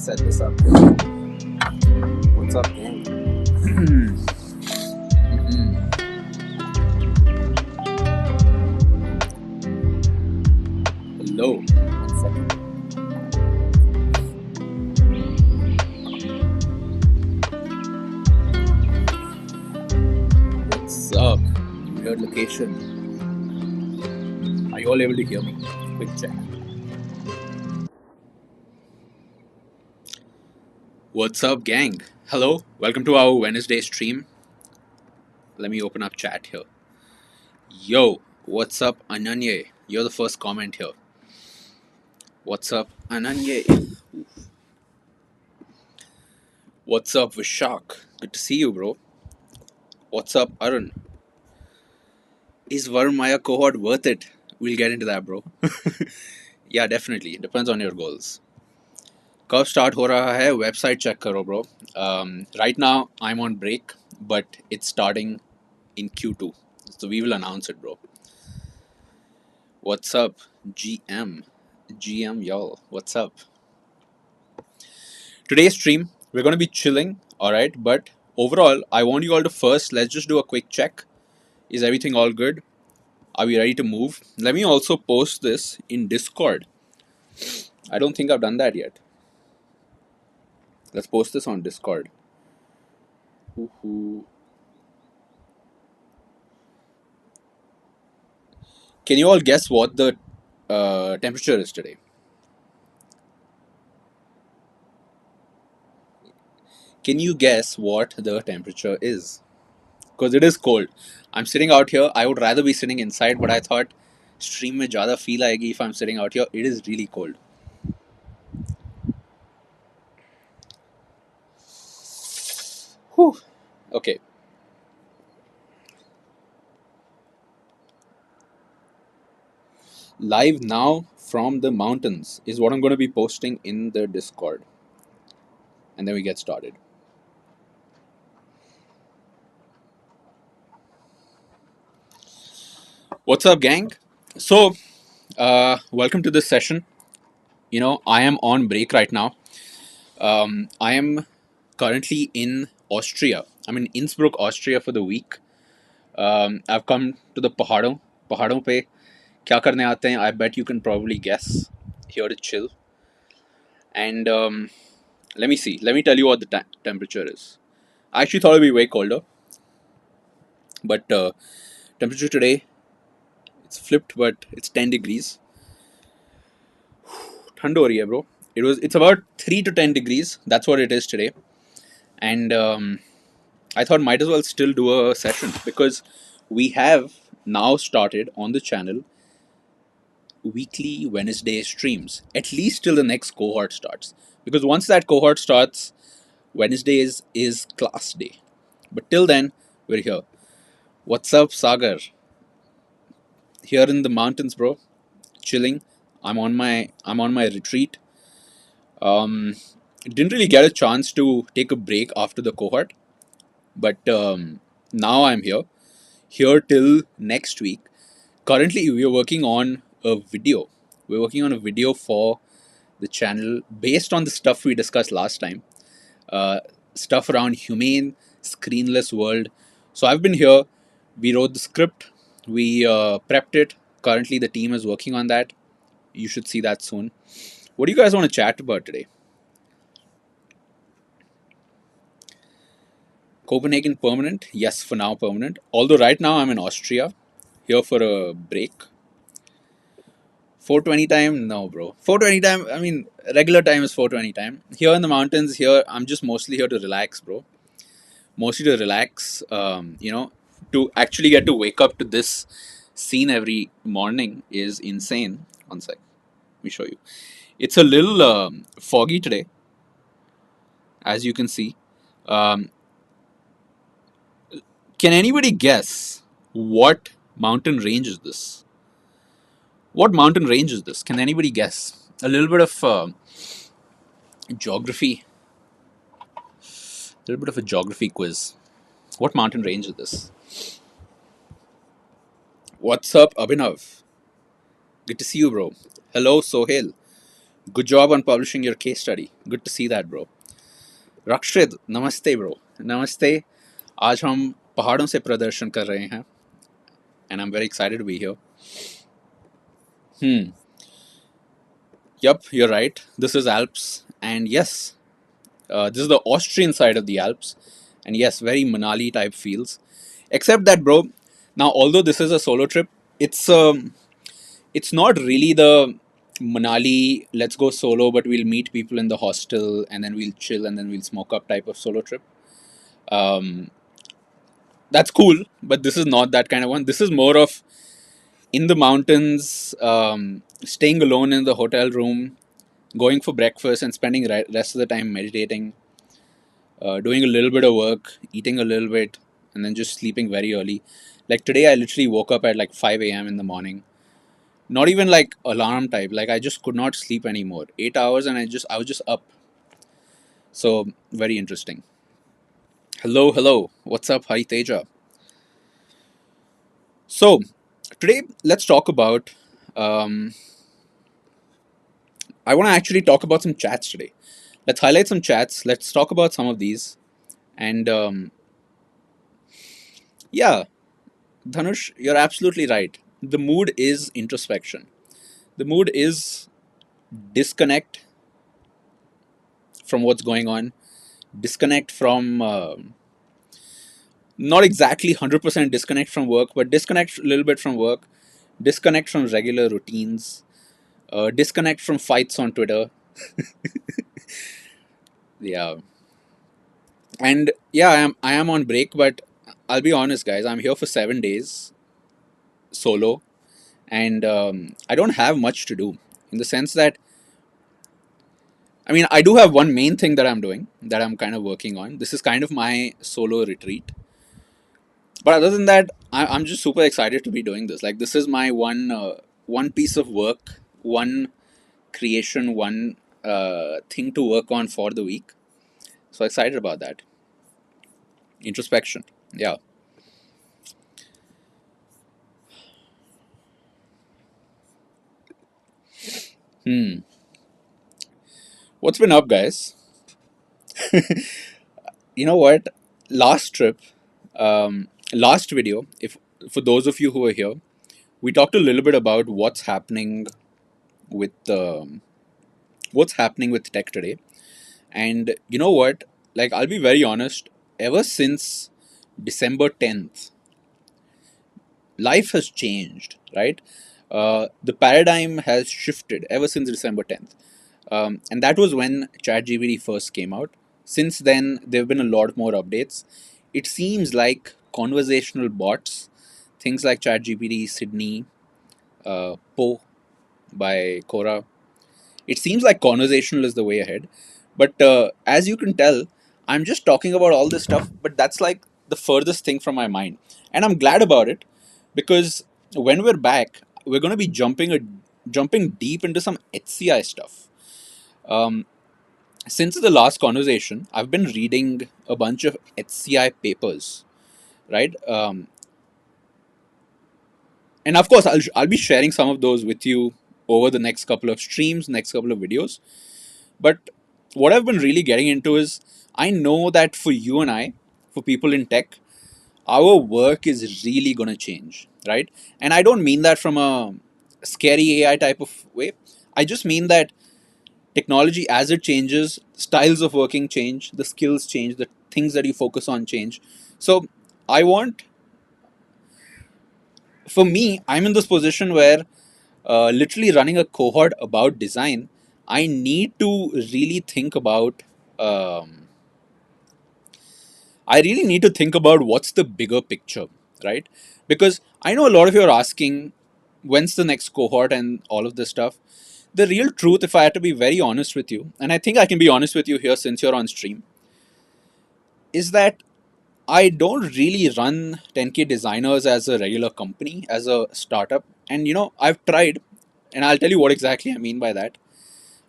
set this up. What's up, gang? Hello. One second. What's up? Weird location. Are you all able to hear me? Quick check. What's up, gang? Hello. Welcome to our Wednesday stream. Let me open up chat here. Yo, what's up, Ananya? You're the first comment here. What's up, Ananya? What's up, Vishak? Good to see you, bro. What's up, Arun? Is Varun Maya cohort worth it? We'll get into that, bro. Yeah, definitely. It depends on your goals. कब start हो रहा है website check करो bro right now I am on break but it's starting in Q2 so we will announce it, bro. What's up, GM y'all? What's up? Today's stream we're going to be chilling, all right, but overall I want you all to first let's just do a quick check. Is everything all good? Are we ready to move? Let me also post this in Discord. I don't think I've done that yet. Let's post this on Discord. Ooh. Can you all guess what the temperature is today? Can you guess what the temperature is? Because it is cold. I'm sitting out here. I would rather be sitting inside, but I thought stream में ज़्यादा feel आएगी if I'm sitting out here. It is really cold. Whew. Okay. Live now from the mountains is what I'm going to be posting in the Discord. And then we get started. What's up, gang? So, welcome to this session. You know, I am on break right now. I am currently in Austria. I'm in Innsbruck, Austria for the week. I've come to the पहाड़ों पे क्या करने आते हैं? I bet you can probably guess. Here to chill. And let me see. Let me tell you what the temperature is. I actually thought it would be way colder. But temperature today, it's flipped, but it's 10 degrees. ठंड हो रही है, bro. It's about 3 to 10 degrees. That's what it is today. And I thought might as well still do a session because we have now started on the channel weekly Wednesday streams, at least till the next cohort starts. Because once that cohort starts, Wednesdays is class day. But till then, we're here. What's up, Sagar? Here in the mountains, bro. Chilling. I'm on my retreat. Didn't really get a chance to take a break after the cohort, but now I'm here till next week. Currently, we are working on a video. We're working on a video for the channel based on the stuff we discussed last time. Stuff around humane, screenless world. So I've been here. We wrote the script. We prepped it. Currently, the team is working on that. You should see that soon. What do you guys want to chat about today? Copenhagen permanent? Yes, for now permanent. Although right now I'm in Austria, here for a break. 4:20 time? No, bro. 4:20 time, I mean, regular time is 4:20 time. Here in the mountains, here, I'm just mostly here to relax, bro. Mostly to relax, to actually get to wake up to this scene every morning is insane. One sec. Let me show you. It's a little foggy today, as you can see. Can anybody guess what mountain range is this? What mountain range is this? Can anybody guess? A little bit of geography. A little bit of a geography quiz. What mountain range is this? What's up, Abhinav? Good to see you, bro. Hello, Sohail. Good job on publishing your case study. Good to see that, bro. Rakshit, namaste, bro. Namaste. आज हम पहाड़ों से प्रदर्शन कर रहे हैं, and I'm very excited to be here. Hmm. Yup, you're right. This is Alps, and yes, this is the Austrian side of the Alps, and yes, very Manali type feels. Except that, bro. Now, although this is a solo trip, it's it's not really the Manali, let's go solo, but we'll meet people in the hostel and then we'll chill and then we'll smoke up type of solo trip. Um, that's cool, but this is not that kind of one. This is more of in the mountains, staying alone in the hotel room, going for breakfast and spending rest of the time meditating, doing a little bit of work, eating a little bit, and then just sleeping very early. Like today, I literally woke up at like 5 a.m. in the morning. Not even like alarm type. Like I just could not sleep anymore. 8 hours, and I was just up. So very interesting. Hello, hello. What's up, Hari Teja? So today, let's talk about. Um, I want to actually talk about some chats today. Let's highlight some chats. Let's talk about some of these. And yeah, Dhanush, you're absolutely right. The mood is introspection. The mood is disconnect from what's going on, disconnect from not exactly 100% disconnect from work, but disconnect a little bit from work, disconnect from regular routines, disconnect from fights on Twitter. Yeah, and yeah, I am on break, but I'll be honest, guys. I'm here for 7 days solo, and I don't have much to do in the sense that I mean I do have one main thing that I'm doing that I'm kind of working on. This is kind of my solo retreat, but other than that, I'm just super excited to be doing this. Like this is my one piece of work, one creation, one thing to work on for the week. So excited about that. Introspection. Yeah. Hmm. What's been up, guys? You know what? Last trip, last video. If for those of you who are here, we talked a little bit about with what's happening with tech today. And you know what? Like I'll be very honest. Ever since December 10th, life has changed, right? The paradigm has shifted ever since December 10th. And that was when ChatGPT first came out. Since then, there have been a lot more updates. It seems like conversational bots, things like ChatGPT, Sydney, Poe by Cora, it seems like conversational is the way ahead. But as you can tell, I'm just talking about all this stuff, but that's like the furthest thing from my mind. And I'm glad about it because when we're back, we're going to be jumping deep into some HCI stuff. Um, since the last conversation, I've been reading a bunch of HCI papers, right? And of course, I'll be sharing some of those with you over the next couple of streams, next couple of videos. But what I've been really getting into is I know that for you and I, for people in tech, our work is really going to change, right? And I don't mean that from a scary AI type of way. I just mean that technology, as it changes, styles of working change, the skills change, the things that you focus on change. So I want, for me, I'm in this position where literally running a cohort about design, I need to really think about. I really need to think about what's the bigger picture, right? Because I know a lot of you are asking when's the next cohort and all of this stuff. The real truth, if I had to be very honest with you, and I think I can be honest with you here since you're on stream, is that I don't really run 10K designers as a regular company, as a startup. And I've tried, and I'll tell you what exactly I mean by that.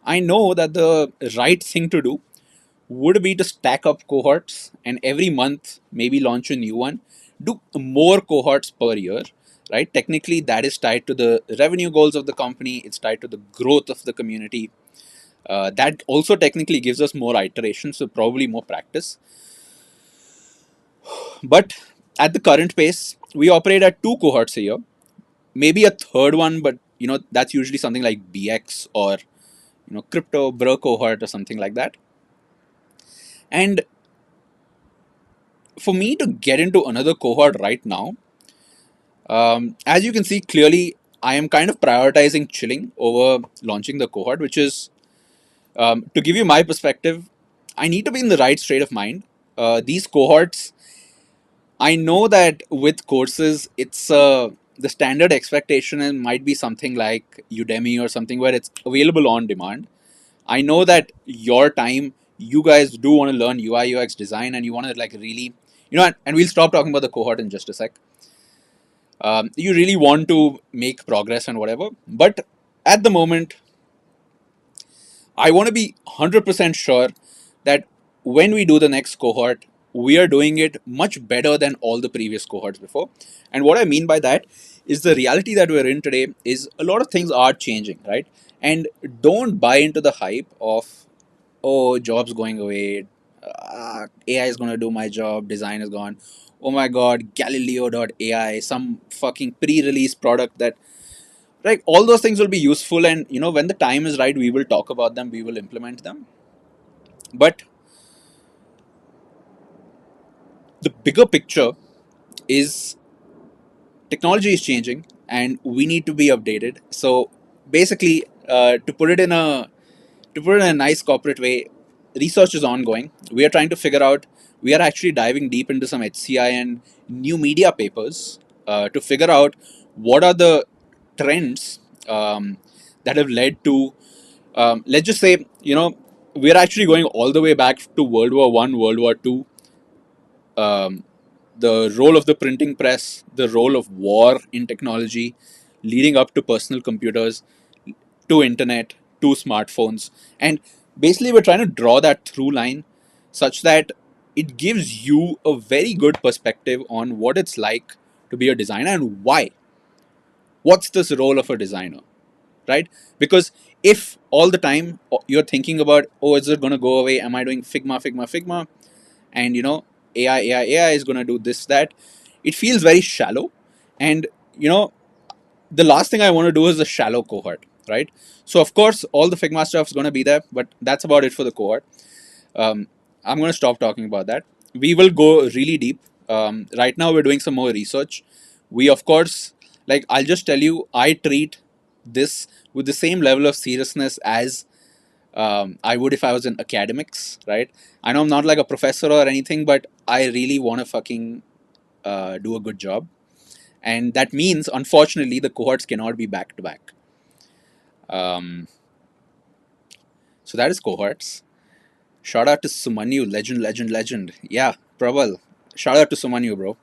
I know that the right thing to do would be to stack up cohorts and every month maybe launch a new one, do more cohorts per year, right? Technically, that is tied to the revenue goals of the company, it's tied to the growth of the community. That also technically gives us more iterations, so probably more practice. But at the current pace, we operate at two cohorts a year, maybe a third one, but that's usually something like BX or crypto bro cohort or something like that. And for me to get into another cohort right now, as you can see clearly, I am kind of prioritizing chilling over launching the cohort, which is to give you my perspective. I need to be in the right state of mind. These cohorts, I know that with courses, it's the standard expectation and might be something like Udemy or something where it's available on demand. I know that your time, you guys do want to learn UI UX design and you want to like really, and we'll stop talking about the cohort in just a sec. You really want to make progress and whatever. But at the moment, I want to be 100% sure that when we do the next cohort, we are doing it much better than all the previous cohorts before. And what I mean by that is the reality that we're in today is a lot of things are changing, right? And don't buy into the hype of, oh, jobs going away, AI is going to do my job, design is gone. Oh my god, Galileo.ai, some fucking pre release product that, right, all those things will be useful, and when the time is right we will talk about them, we will implement them. But the bigger picture is technology is changing and we need to be updated. So basically, to put it in a nice corporate way, research is ongoing. We are trying to figure out, we are actually diving deep into some HCI and new media papers to figure out what are the trends that have led to, let's just say, we're actually going all the way back to World War I, World War II, um, the role of the printing press, the role of war in technology, leading up to personal computers, to internet, to smartphones. And basically, we're trying to draw that through line such that it gives you a very good perspective on what it's like to be a designer and why. What's this role of a designer, right? Because if all the time you're thinking about, oh, is it going to go away? Am I doing Figma? And AI is going to do this, that. It feels very shallow. And, you know, the last thing I want to do is a shallow cohort, right? So, of course, all the Figma stuff is going to be there, but that's about it for the cohort. Um, I'm going to stop talking about that. We will go really deep. Right now, we're doing some more research. We, of course, like, I'll just tell you, I treat this with the same level of seriousness as I would if I was in academics, right? I know I'm not like a professor or anything, but I really want to fucking do a good job. And that means, unfortunately, the cohorts cannot be back to back. So that is cohorts. Shout out to Sumanyu, legend. Yeah, Prabal. Shout out to Sumanyu, bro.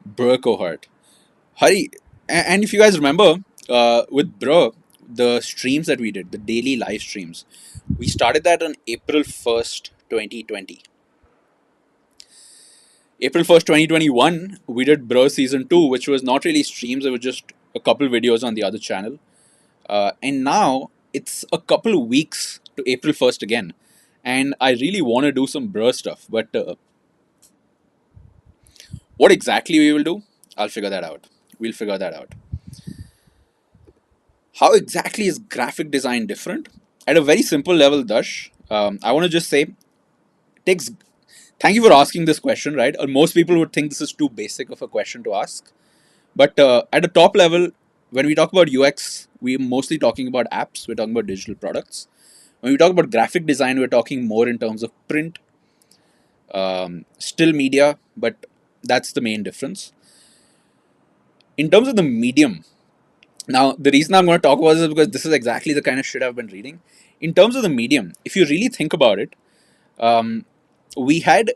Bro cohort. Hari, and if you guys remember, with Bro, the streams that we did, the daily live streams, we started that on April 1st, 2020. April 1st, 2021, we did Bro Season 2, which was not really streams, it was just a couple videos on the other channel. And now it's a couple of weeks to April 1st again. And I really want to do some Bro stuff. But what exactly we will do, I'll figure that out. We'll figure that out. How exactly is graphic design different? At a very simple level, Dash, I want to just say, takes. Thank you for asking this question, right? Most people would think this is too basic of a question to ask. But at a top level, when we talk about UX, we're mostly talking about apps, we're talking about digital products. When we talk about graphic design, we're talking more in terms of print, still media, but that's the main difference. In terms of the medium, now the reason I'm going to talk about this is because this is exactly the kind of shit I've been reading. In terms of the medium, if you really think about it, um, we had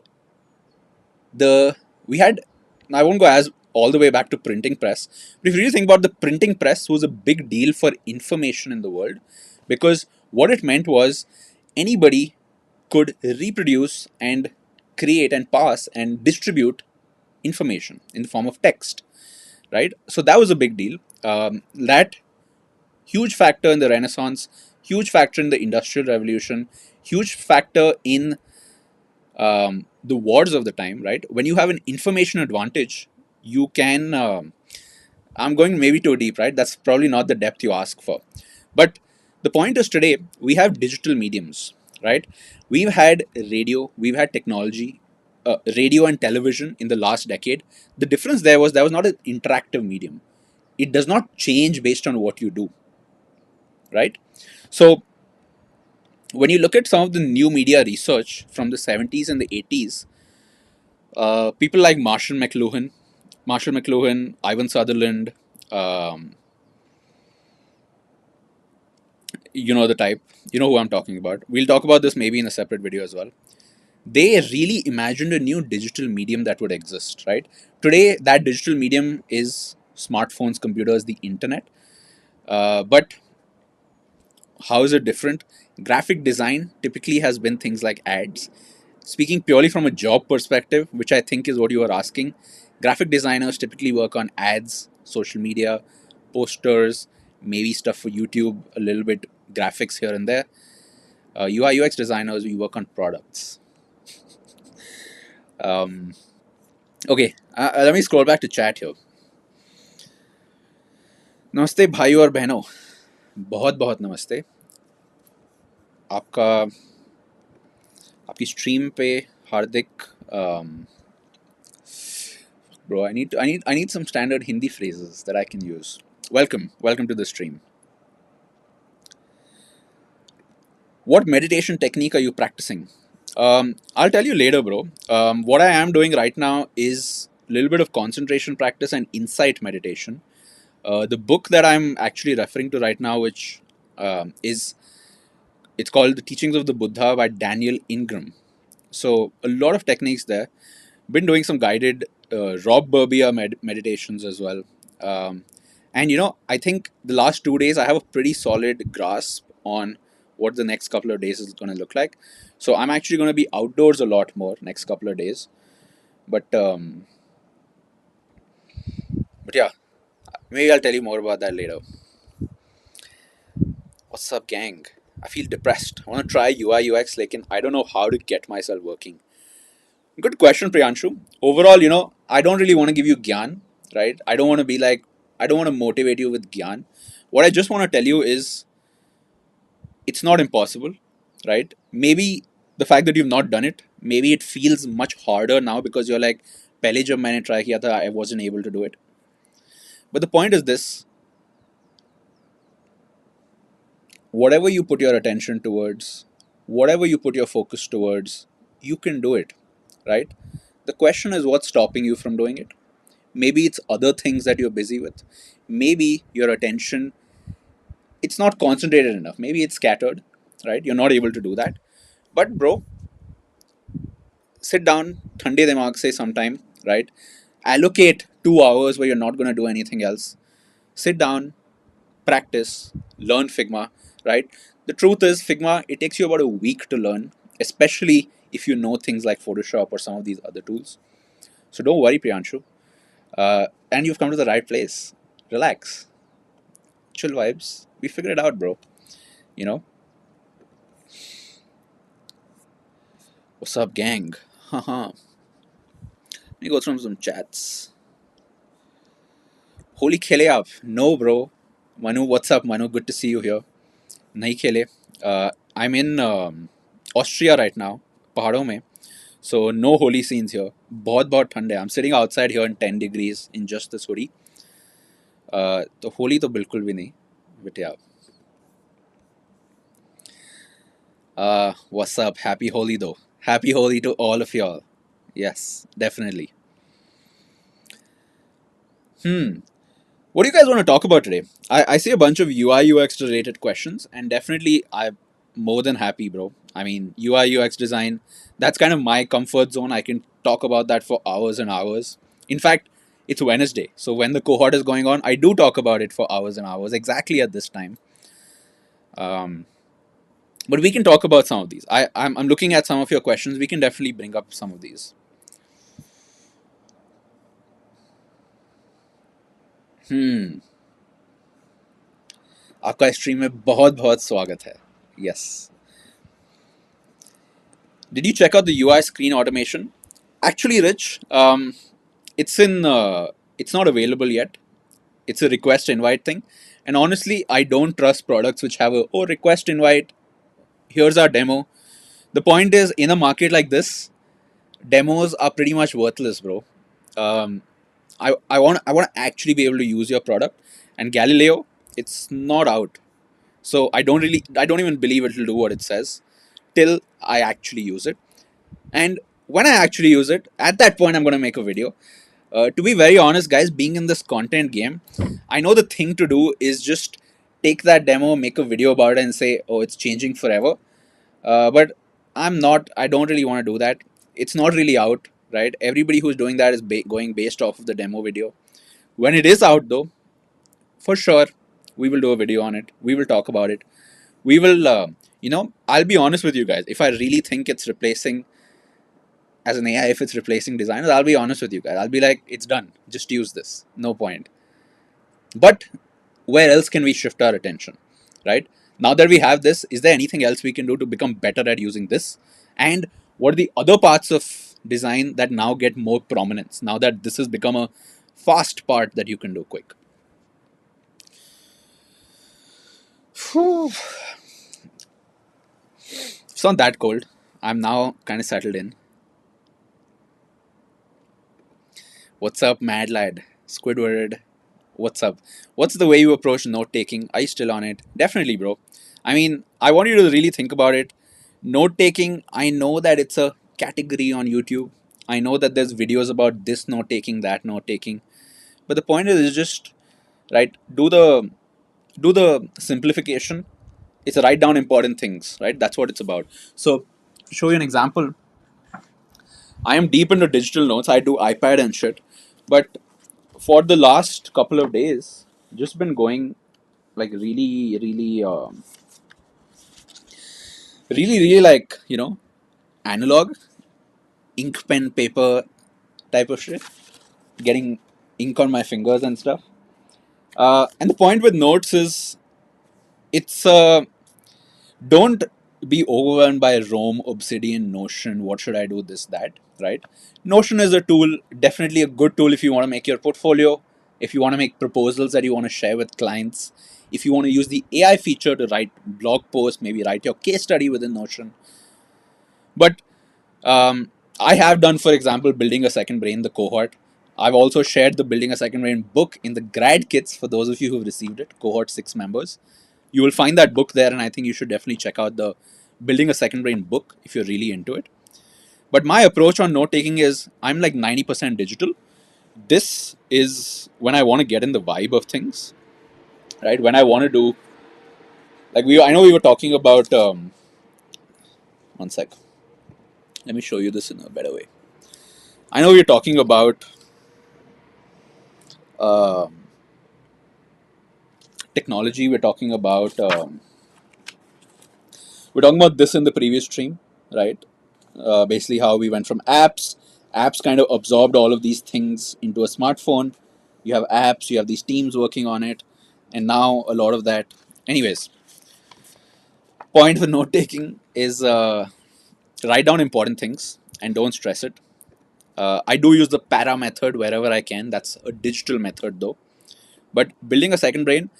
the we had I won't go as all the way back to printing press, but if you really think about the printing press was a big deal for information in the world, because what it meant was anybody could reproduce and create and pass and distribute information in the form of text, right? So that was a big deal. That Huge factor in the Renaissance, huge factor in the Industrial Revolution, huge factor in the wars of the time, right? When you have an information advantage, you can. I'm going maybe too deep, right? That's probably not the depth you ask for. But the point is today, we have digital mediums, right? We've had radio, we've had technology, radio and television in the last decade. The difference there was not an interactive medium. It does not change based on what you do, right? So when you look at some of the new media research from the 70s and the 80s, people like Marshall McLuhan, Ivan Sutherland, um, you know the type, you know who I'm talking about. We'll talk about this maybe in a separate video as well. They really imagined a new digital medium that would exist, right? Today, that digital medium is smartphones, computers, the internet. But how is it different? Graphic design typically has been things like ads. Speaking purely from a job perspective, which I think is what you are asking, graphic designers typically work on ads, social media, posters, maybe stuff for YouTube, a little bit graphics here and there. UI UX designers, we work on products. Um, okay, let me scroll back to chat here. नमस्ते भाइयों और बहनों, बहुत बहुत नमस्ते आपका आपकी stream पे हार्दिक bro, I need some standard Hindi phrases that I can use. Welcome to the stream. What meditation technique are you practicing? I'll tell you later, bro. What I am doing right now is a little bit of concentration practice and insight meditation. The book that I'm actually referring to right now, which is it's called The Teachings of the Buddha by Daniel Ingram. So a lot of techniques there. Been doing some guided Rob Burbia meditations as well. Um, and I think the last 2 days I have a pretty solid grasp on what the next couple of days is going to look like. So I'm actually going to be outdoors a lot more next couple of days. But yeah, maybe I'll tell you more about that later. What's up, gang? I feel depressed. I want to try UI UX, like, I don't know how to get myself working. Good question, Priyanshu. Overall, I don't really want to give you gyan, right? I don't want to be like, I don't want to motivate you with gyan. What I just want to tell you is it's not impossible, right? Maybe the fact that you've not done it, maybe it feels much harder now because you're like, पहले जब मैंने try किया था, I wasn't able to do it. But the point is this: whatever you put your attention towards, whatever you put your focus towards, you can do it, right? The question is what's stopping you from doing it. Maybe it's other things that you're busy with. Maybe your attention, it's not concentrated enough. Maybe it's scattered, right? You're not able to do that. But bro, sit down, thande dimag se sometime, right? Allocate 2 hours where you're not going to do anything else. Sit down, practice, learn Figma, right? The truth is, Figma, it takes you about a week to learn, especially if you know things like Photoshop or some of these other tools. So don't worry, Priyanshu. And you've come to the right place. Relax. Chill vibes. We figured it out, bro. You know? What's up, gang? Haha. Let me go through some chats. Holy khele aap? No, bro. Manu, what's up, Manu? Good to see you here. Nahi khele. I'm in Austria right now, पहाड़ों में. So no holy scenes here. बहुत बहुत ठंड है. I'm sitting outside here in 10 degrees in just this hoodie. तो होली तो बिल्कुल भी नहीं. But yeah. What's up? Happy Holi though. Happy Holi to all of y'all. Yes, definitely. What do you guys want to talk about today? I see a bunch of UI UX related questions, and definitely I'm more than happy, bro. I mean, UI UX design, that's kind of my comfort zone. I can talk about that for hours and hours. In fact, it's Wednesday, so when the cohort is going on, I do talk about it for hours and hours, exactly at this time. But we can talk about some of these. I'm looking at some of your questions. We can definitely bring up some of these. आपका stream में बहुत बहुत स्वागत है. Yes. Did you check out the UI screen automation? Actually, Rich, it's in. It's not available yet. It's a request invite thing, and honestly, I don't trust products which have a request invite. Here's our demo. The point is, in a market like this, demos are pretty much worthless, bro. Um, I want to actually be able to use your product, and Galileo, it's not out. So I don't even believe it will do what it says till I actually use it. And when I actually use it, at that point, I'm going to make a video. To be very honest, guys, being in this content game, I know the thing to do is just take that demo, make a video about it, and say, oh, it's changing forever. But I don't really want to do that. It's not really out, right? Everybody who's doing that is going based off of the demo video. When it is out, though, for sure, we will do a video on it. We will talk about it. We will, I'll be honest with you guys. If I really think it's replacing as an AI, if it's replacing designers, I'll be honest with you guys. I'll be like, it's done. Just use this. No point. But where else can we shift our attention, right? Now that we have this, is there anything else we can do to become better at using this? And what are the other parts of design that now get more prominence now that this has become a fast part that you can do quick? Whew. It's not that cold. I'm now kind of settled in. What's up, mad lad? Squidward. What's up? What's the way you approach note taking? Are you still on it? Definitely, bro. I mean, I want you to really think about it. Note taking, I know that it's a category on YouTube. I know that there's videos about this note taking, that note taking. But the point is just right, do the simplification. It's a write down important things, right? That's what it's about. So to show you an example, I am deep into digital notes. I do iPad and shit. But for the last couple of days, just been going like really like analog ink pen paper type of shit, getting ink on my fingers and stuff. And the point with notes is it's don't be overwhelmed by Rome, Obsidian, Notion. What should I do? This, that, right? Notion is a tool, definitely a good tool if you want to make your portfolio, if you want to make proposals that you want to share with clients, if you want to use the AI feature to write blog posts, maybe write your case study within Notion. But I have done, for example, Building a Second Brain, the cohort. I've also shared the Building a Second Brain book in the grad kits for those of you who've received it, cohort 6 members. You will find that book there, and I think you should definitely check out the Building a Second Brain book if you're really into it. But my approach on note taking is I'm like 90% digital. This is when I want to get in the vibe of things, right? When I want to do, like, I know we were talking about, one sec. Let me show you this in a better way. I know we are talking about um, technology. We're talking about this in the previous stream, right? Basically, how we went from apps. Apps kind of absorbed all of these things into a smartphone. You have apps, you have these teams working on it, and now a lot of that. Anyways, point for note taking is write down important things and don't stress it. I do use the para method wherever I can. That's a digital method though. But building a second brain,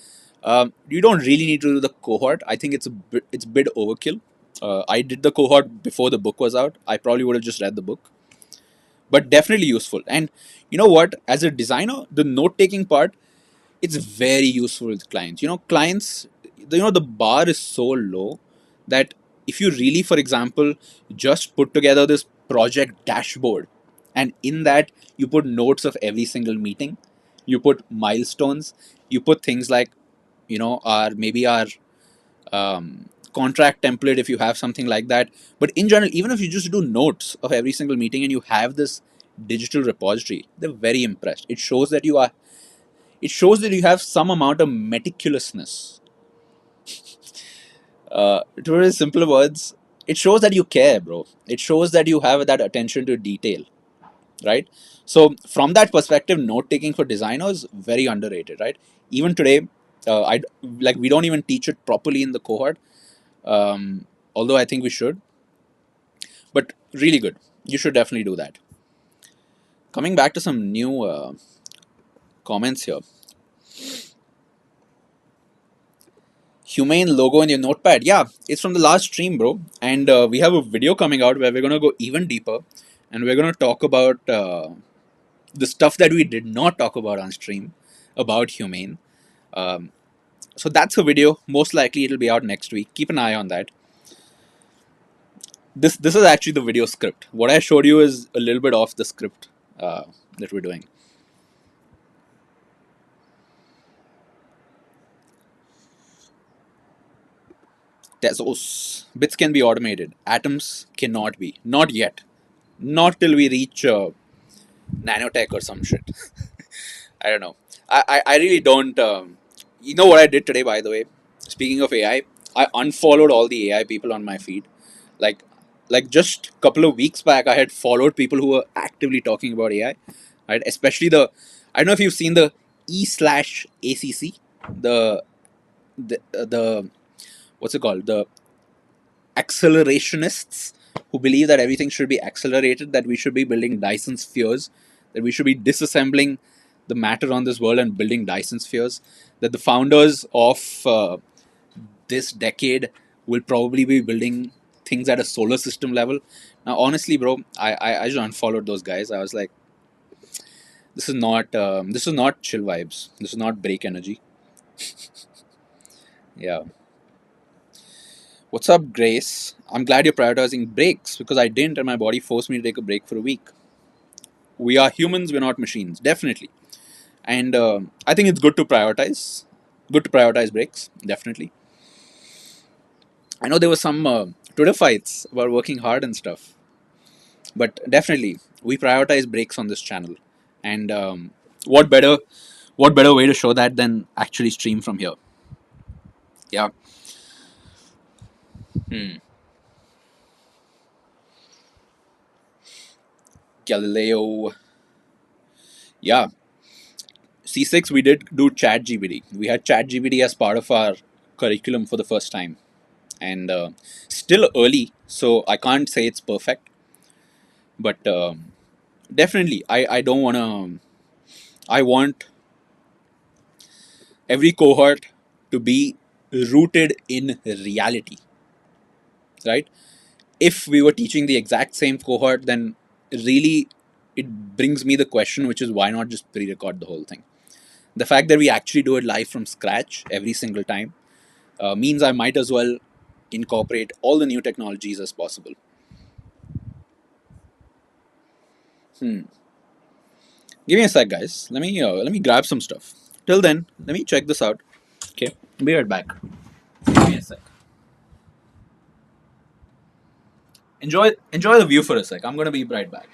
you don't really need to do the cohort. I think it's a bit overkill. I did the cohort before the book was out. I probably would have just read the book, but definitely useful. And you know what? As a designer, the note taking part, it's very useful with clients. Clients, the bar is so low that if you really, for example, just put together this project dashboard, and in that you put notes of every single meeting, you put milestones, you put things like our contract template if you have something like that. But in general, even if you just do notes of every single meeting and you have this digital repository, they're very impressed. It shows that you have some amount of meticulousness. To put it in simpler words, it shows that you care, bro. It shows that you have that attention to detail, right? So from that perspective, note taking for designers very underrated, right? Even today, I like we don't even teach it properly in the cohort. Although I think we should, but really good. You should definitely do that. Coming back to some new comments here. Humane logo in your notepad. Yeah, it's from the last stream, bro. And we have a video coming out where we're going to go even deeper and we're going to talk about the stuff that we did not talk about on stream about Humane. Um, so that's a video. Most likely it'll be out next week. Keep an eye on that. This is actually the video script. What I showed you is a little bit off the script that we're doing. Tezos. Bits can be automated. Atoms cannot be. Not yet. Not till we reach nanotech or some shit. I don't know. I really don't. You know what I did today, by the way? Speaking of AI, I unfollowed all the AI people on my feed. Like, like just a couple of weeks back, I had followed people who were actively talking about AI. Right, especially the. I don't know if you've seen the E/ACC, the what's it called? The accelerationists who believe that everything should be accelerated, that we should be building Dyson spheres, that we should be disassembling the matter on this world and building Dyson spheres, that the founders of this decade will probably be building things at a solar system level. Now, honestly, bro, I just unfollowed those guys. I was like, this is not chill vibes. This is not break energy. Yeah. What's up, Grace? I'm glad you're prioritizing breaks because I didn't, and my body forced me to take a break for a week. We are humans, we're not machines, definitely. And I think it's good to prioritize. Good to prioritize breaks, definitely. I know there were some Twitter fights about working hard and stuff, but definitely we prioritize breaks on this channel. And what better, what better way to show that than actually stream from here? Yeah. Hmm. Galileo. Yeah. C6 we did do Chat GPT. We had Chat GPT as part of our curriculum for the first time, and still early, so I can't say it's perfect, but definitely I don't want to. I want every cohort to be rooted in reality, right? If we were teaching the exact same cohort, then really it brings me the question, which is why not just pre-record the whole thing? The fact that we actually do it live from scratch every single time means I might as well incorporate all the new technologies as possible. Hmm. Give me a sec, guys. Let me grab some stuff. Till then, let me check this out. Okay, be right back. Give me a sec. Enjoy the view for a sec. I'm gonna be right back.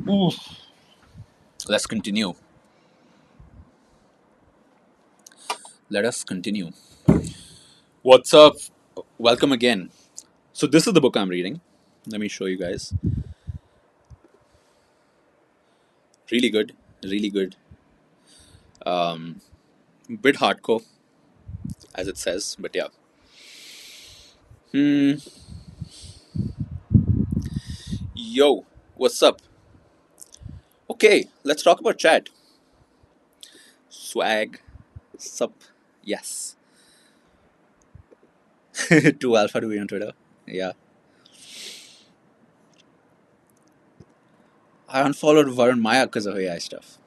Oof. Let's continue. Let us continue. What's up? Welcome again. So this is the book I'm reading. Let me show you guys. Really good. Really good. Bit hardcore, as it says, but yeah. Hmm. Yo, what's up? Okay, let's talk about chat. Swag. Sup. Yes. To Alpha to be on Twitter. Yeah. I unfollowed Varun Maya because of AI stuff.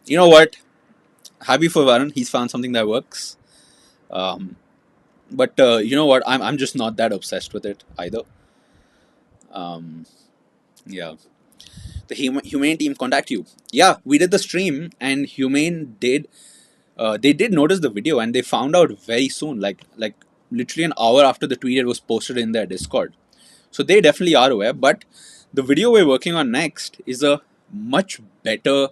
You know what? Happy for Varun. He's found something that works. Um, but you know what? I'm just not that obsessed with it either. Um, yeah. The Humane team contact you. Yeah, we did the stream, and Humane did. They did notice the video, and they found out very soon, like literally an hour after the tweet it was posted in their Discord. So they definitely are aware. But the video we're working on next is a much better,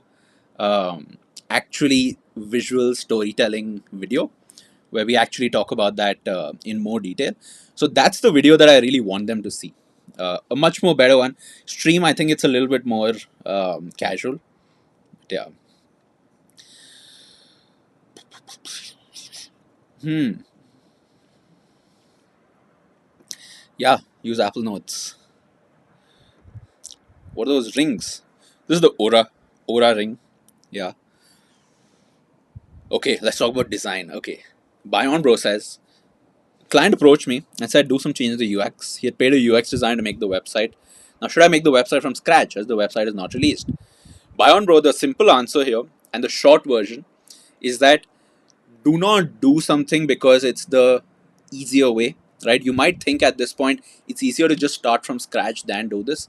um, actually visual storytelling video where we actually talk about that in more detail. So that's the video that I really want them to see. A much more better one. Stream, I think it's a little bit more casual. Yeah. Hmm. Yeah. Use Apple Notes. What are those rings? This is the Aura ring. Yeah. Okay. Let's talk about design. Okay. Bion Bro says client approached me and said do some changes to UX. He had paid a UX designer to make the website. Now should I make the website from scratch as the website is not released? Bion Bro, the simple answer here and the short version is that do not do something because it's the easier way, right? You might think at this point it's easier to just start from scratch than do this.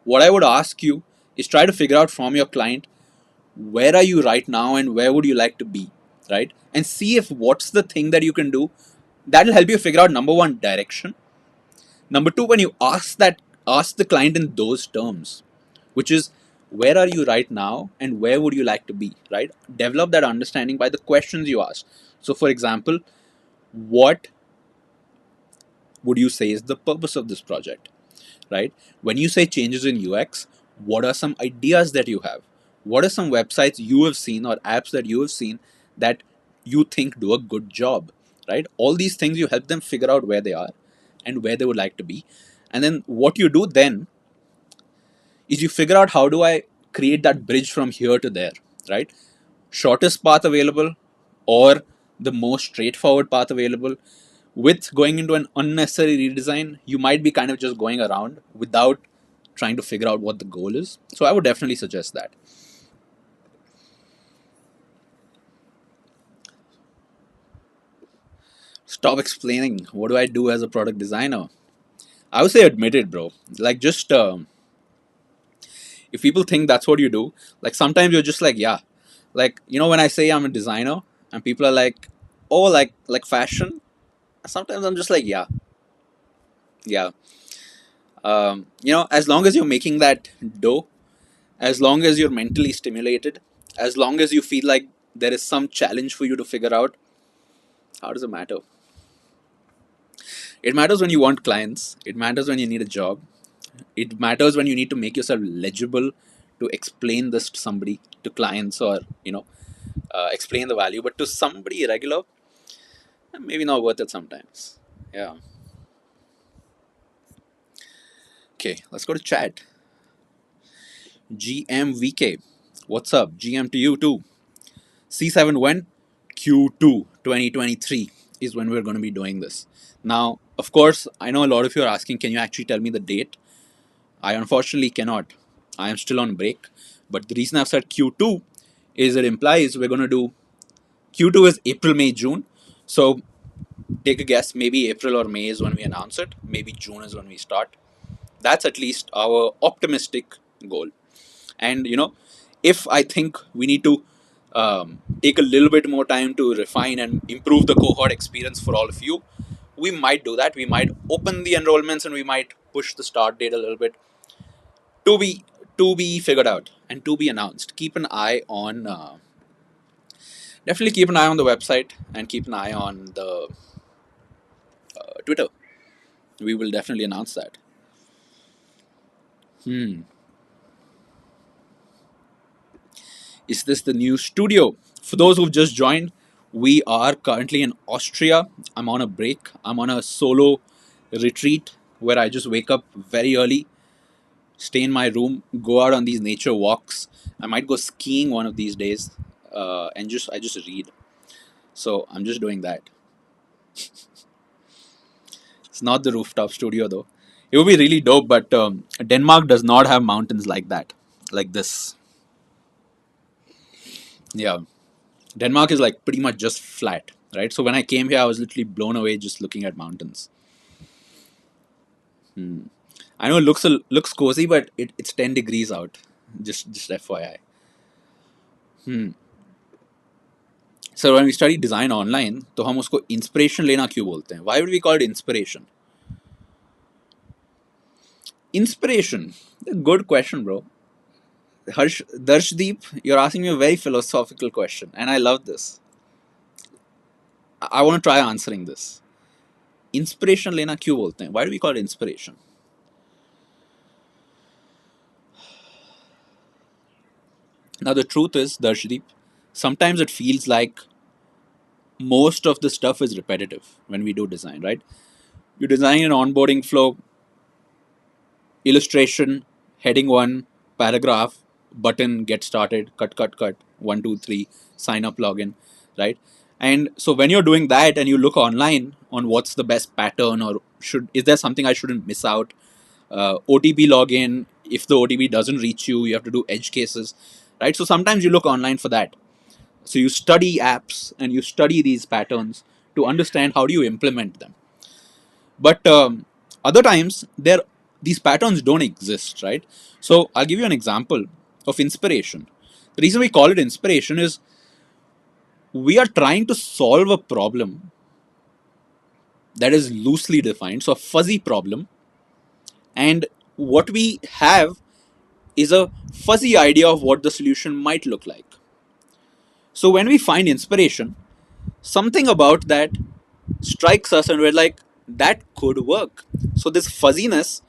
What I would ask you is try to figure out from your client where are you right now and where would you like to be, right? And see if what's the thing that you can do that'll help you figure out number one, direction. Number two, when you ask the client in those terms, which is where are you right now and where would you like to be, right? Develop that understanding by the questions you ask. So for example, what would you say is the purpose of this project, right? When you say changes in UX, what are some ideas that you have? What are some websites you have seen or apps that you have seen that you think do a good job, right? All these things you help them figure out where they are and where they would like to be. And then what you do then is you figure out how do I create that bridge from here to there, right? Shortest path available or the most straightforward path available. With going into an unnecessary redesign, you might be kind of just going around without trying to figure out what the goal is. So I would definitely suggest that. Stop explaining. What do I do as a product designer? I would say admit it, bro. Like, just if people think that's what you do, like sometimes you're just like, yeah. Like, when I say I'm a designer and people are like, oh, like fashion, sometimes I'm just like, yeah, yeah. As long as you're making that dough, as long as you're mentally stimulated, as long as you feel like there is some challenge for you to figure out, how does it matter? It matters when you want clients. It matters when you need a job. It matters when you need to make yourself legible to explain this to somebody, to clients, or explain the value. But to somebody regular, maybe not worth it sometimes. Yeah. Okay, let's go to chat. GMVK. What's up? GM to you too. C7 when? Q2 2023 is when we're going to be doing this. Now, of course, I know a lot of you are asking, can you actually tell me the date? I unfortunately cannot. I am still on break. But the reason I've said Q2 is it implies we're going to do Q2 is April, May, June. So take a guess. Maybe April or May is when we announce it. Maybe June is when we start. That's at least our optimistic goal. And if I think we need to take a little bit more time to refine and improve the cohort experience for all of you, we might do that. We might open the enrollments and we might push the start date a little bit to be figured out and to be announced. Keep an eye on definitely keep an eye on the website and keep an eye on the Twitter. We will definitely announce that. Is this the new studio? For those who've just joined, we are currently in Austria. I'm on a break. I'm on a solo retreat where I just wake up very early, stay in my room, go out on these nature walks. I might go skiing one of these days, and I just read. So I'm just doing that. It's not the rooftop studio though. It would be really dope, but Denmark does not have mountains like that, like this. Yeah. Denmark is like pretty much just flat, right? So when I came here, I was literally blown away just looking at mountains. I know it looks cozy, but it's 10 degrees out. Just FYI. Hmm. So when we study design online, तो हम उसको inspiration लेना क्यों बोलते हैं? Why would we call it inspiration? Inspiration. Good question, bro. Darshdeep, you're asking me a very philosophical question, and I love this. I want to try answering this. Inspiration लेना क्यों बोलते हैं? Why do we call it inspiration? Now the truth is, Darshdeep, sometimes it feels like most of the stuff is repetitive when we do design, right? You design an onboarding flow, illustration, heading one, paragraph, button, get started, cut, 1, 2, 3, sign up, login, right? And so when you're doing that and you look online on what's the best pattern or is there something I shouldn't miss out, OTP login, if the OTP doesn't reach you, you have to do edge cases, right? So sometimes you look online for that. So you study apps and you study these patterns to understand how do you implement them. But other times these patterns don't exist, right? So I'll give you an example of inspiration. The reason we call it inspiration is we are trying to solve a problem that is loosely defined, so a fuzzy problem, and what we have is a fuzzy idea of what the solution might look like. So when we find inspiration, something about that strikes us and we're like, that could work. So this fuzziness,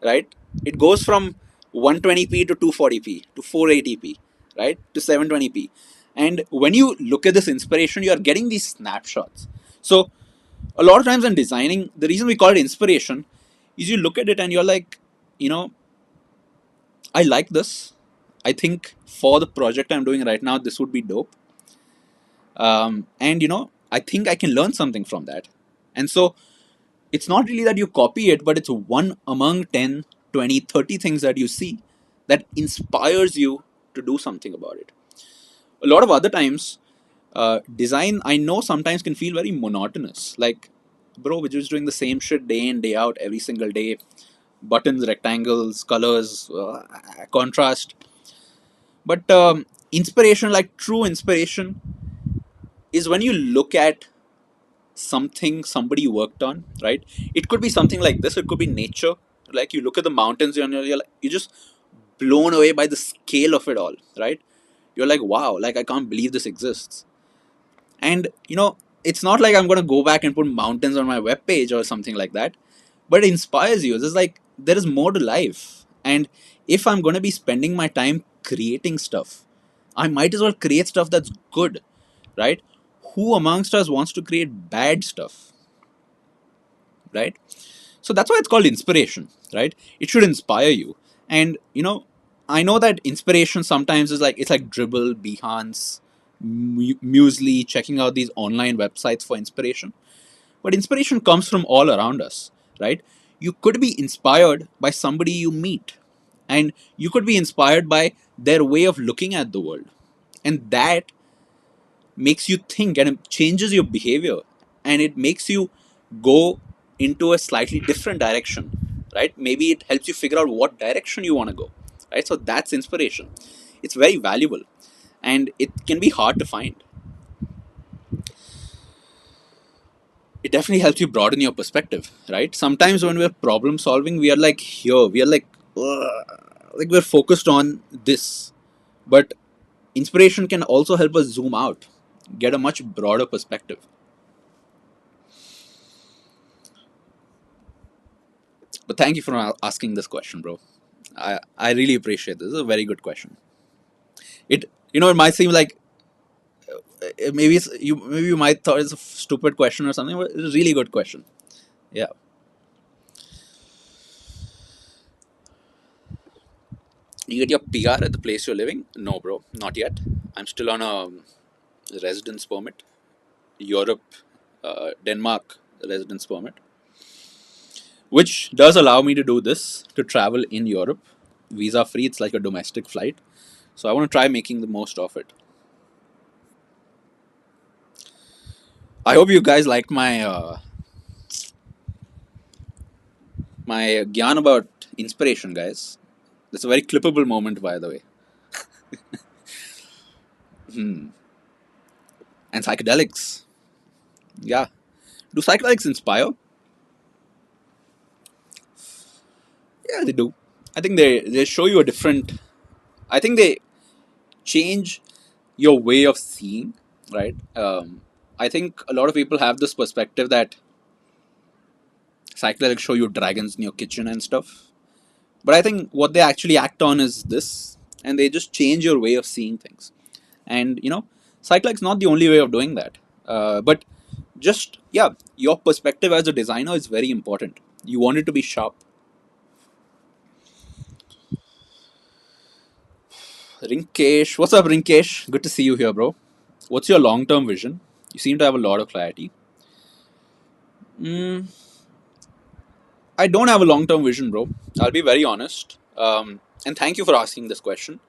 right, it goes from 120p to 240p to 480p, right, to 720p. And when you look at this inspiration, you are getting these snapshots. So a lot of times in designing, the reason we call it inspiration is you look at it and you're like, you know, I like this. I think for the project I'm doing right now, this would be dope. And I think I can learn something from that. And so it's not really that you copy it, but it's one among 10, 20, 30 things that you see that inspires you to do something about it. A lot of other times, design, I know, sometimes can feel very monotonous. Like, bro, we're just doing the same shit day in, day out, every single day. Buttons, rectangles, colors, contrast. But inspiration, like true inspiration, is when you look at something somebody worked on, right? It could be something like this. It could be nature. Like you look at the mountains and you're just blown away by the scale of it all, right? You're like, wow, like I can't believe this exists. And it's not like I'm going to go back and put mountains on my webpage or something like that, but it inspires you. It's like there is more to life. And if I'm going to be spending my time creating stuff, I might as well create stuff that's good, right? Who amongst us wants to create bad stuff, right? So that's why it's called inspiration, right? It should inspire you. And I know that inspiration sometimes is like, it's like Dribble, Behance, Musely, checking out these online websites for inspiration. But inspiration comes from all around us, right? You could be inspired by somebody you meet, and you could be inspired by their way of looking at the world. And that makes you think and it changes your behavior, and it makes you go into a slightly different direction, right? Maybe it helps you figure out what direction you want to go, right? So that's inspiration. It's very valuable, and it can be hard to find. It definitely helps you broaden your perspective, right? Sometimes when we're problem solving, we are like here, we are like, like we're focused on this. But inspiration can also help us zoom out, get a much broader perspective. But thank you for asking this question, bro. I really appreciate this. This is a very good question. It might seem like maybe you might thought it's a stupid question or something, but it's a really good question. Yeah. You get your PR at the place you're living? No, bro, not yet. I'm still on a residence permit. Europe, Denmark residence permit, which does allow me to do this, to travel in Europe, visa free. It's like a domestic flight. So I want to try making the most of it. I hope you guys liked my gyan about inspiration, guys. That's a very clippable moment, by the way. Hmm. And psychedelics. Yeah. Do psychedelics inspire? Yeah, they do. I think they show you a different. I think they change your way of seeing, right? I think a lot of people have this perspective that psychedelics show you dragons in your kitchen and stuff. But I think what they actually act on is this, and they just change your way of seeing things. And psychedelics not the only way of doing that. But just yeah, your perspective as a designer is very important. You want it to be sharp. Rinkesh, what's up, Rinkesh? Good to see you here, bro. What's your long-term vision? You seem to have a lot of clarity. Mm, I don't have a long-term vision, bro. I'll be very honest. And thank you for asking this question.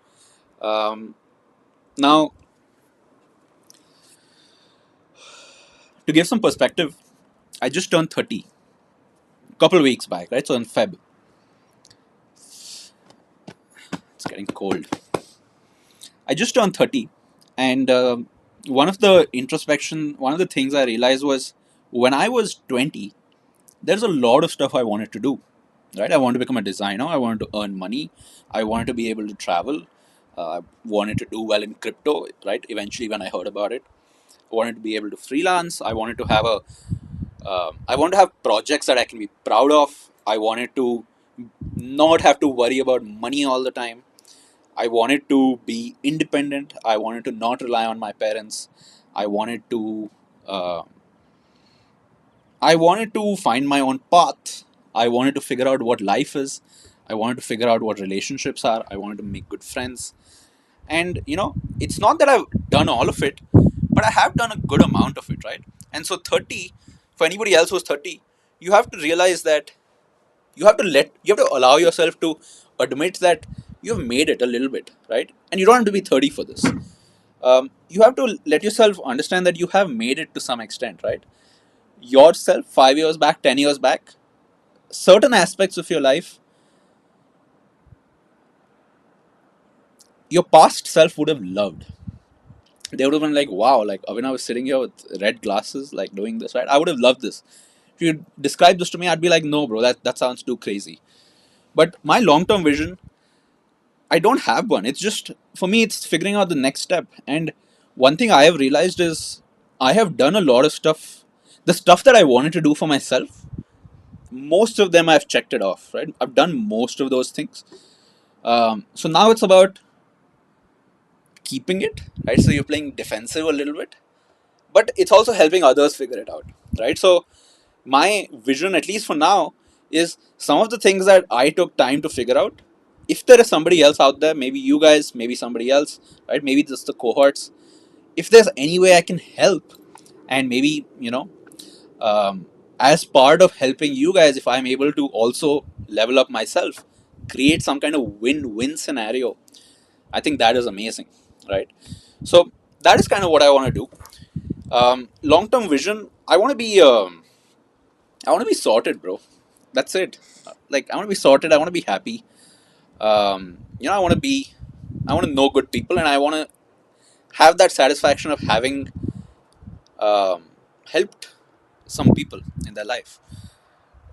Um, Now, to give some perspective, I just turned 30 a couple of weeks back, right? So in Feb, it's getting cold. I just turned 30, and one of the things I realized was when I was 20, there's a lot of stuff I wanted to do, right? I wanted to become a designer, I wanted to earn money, I wanted to be able to travel, I wanted to do well in crypto, right? Eventually, when I heard about it, I wanted to be able to freelance, I wanted to have projects that I can be proud of, I wanted to not have to worry about money all the time. I wanted to be independent. I wanted to not rely on my parents. I wanted to uh, I wanted to find my own path. I wanted to figure out what life is. I wanted to figure out what relationships are. I wanted to make good friends. And it's not that I've done all of it, but I have done a good amount of it, right? And so 30, for anybody else who's 30, you have to realize that you have to allow yourself to admit that you've made it a little bit, right? And you don't have to be 30 for this. You have to let yourself understand that you have made it to some extent, right? Yourself 5 years back, 10 years back, certain aspects of your life, your past self would have loved. They would have been like, wow, like when I was sitting here with red glasses, like doing this, right? I would have loved this. If you describe this to me, I'd be like, no, bro, that sounds too crazy. But my long term vision, I don't have one. It's just, for me, it's figuring out the next step. And one thing I have realized is I have done a lot of stuff. The stuff that I wanted to do for myself, most of them I've checked it off, right? I've done most of those things. So now it's about keeping it, right? So you're playing defensive a little bit, but it's also helping others figure it out, right? So my vision, at least for now, is some of the things that I took time to figure out. If there is somebody else out there, maybe you guys, maybe somebody else, right? Maybe just the cohorts. If there's any way I can help, and maybe as part of helping you guys, if I'm able to also level up myself, create some kind of win-win scenario, I think that is amazing, right? So that is kind of what I want to do. Long-term vision, I want to be sorted, bro. That's it. Like I want to be sorted. I want to be happy. I want to I want to know good people, and I want to have that satisfaction of having um, helped some people in their life.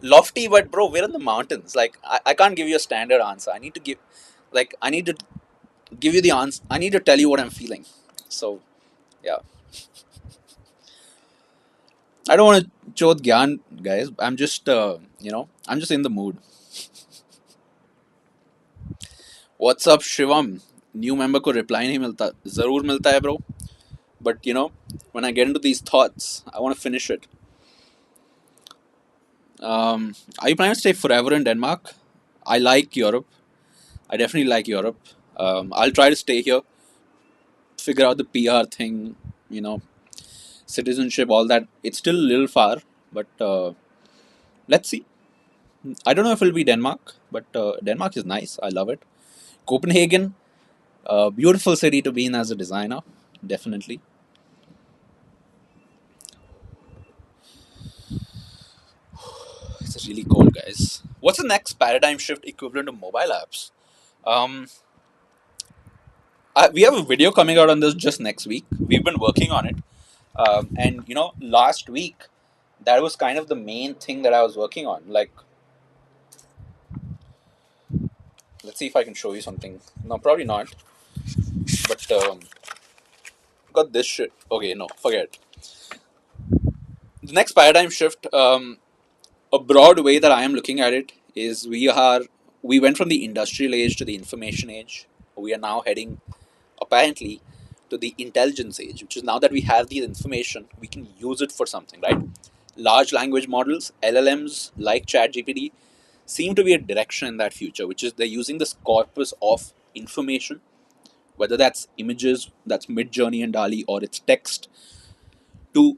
Lofty, but bro, we're in the mountains. Like I can't give you a standard answer. I need to give you the answer. I need to tell you what I'm feeling. So yeah, I don't want to chod gyan, guys. I'm just in the mood. WhatsApp Shivam new member को reply नहीं मिलता ज़रूर मिलता है bro but when I get into these thoughts I want to finish it. Are you planning to stay forever in Denmark? I like Europe. I definitely like Europe. I'll try to stay here, figure out the PR thing, you know citizenship, all that. It's still a little far, but let's see. I don't know if it'll be Denmark, but Denmark is nice. I love it. Copenhagen, a beautiful city to be in as a designer, definitely. really cold, guys. What's the next paradigm shift equivalent to mobile apps? Um, we have a video coming out on this just next week. We've been working on it, and last week that was kind of the main thing that I was working on. Like, let's see if I can show you something. No, probably not. But got this shit. Okay, no, forget. The next paradigm shift. A broad way that I am looking at it is we went from the industrial age to the information age. We are now heading apparently to the intelligence age, which is now that we have the information, we can use it for something, right? Large language models, LLMs like ChatGPT, seem to be a direction in that future, which is they're using this corpus of information, whether that's images, that's Midjourney and DALI, or it's text, to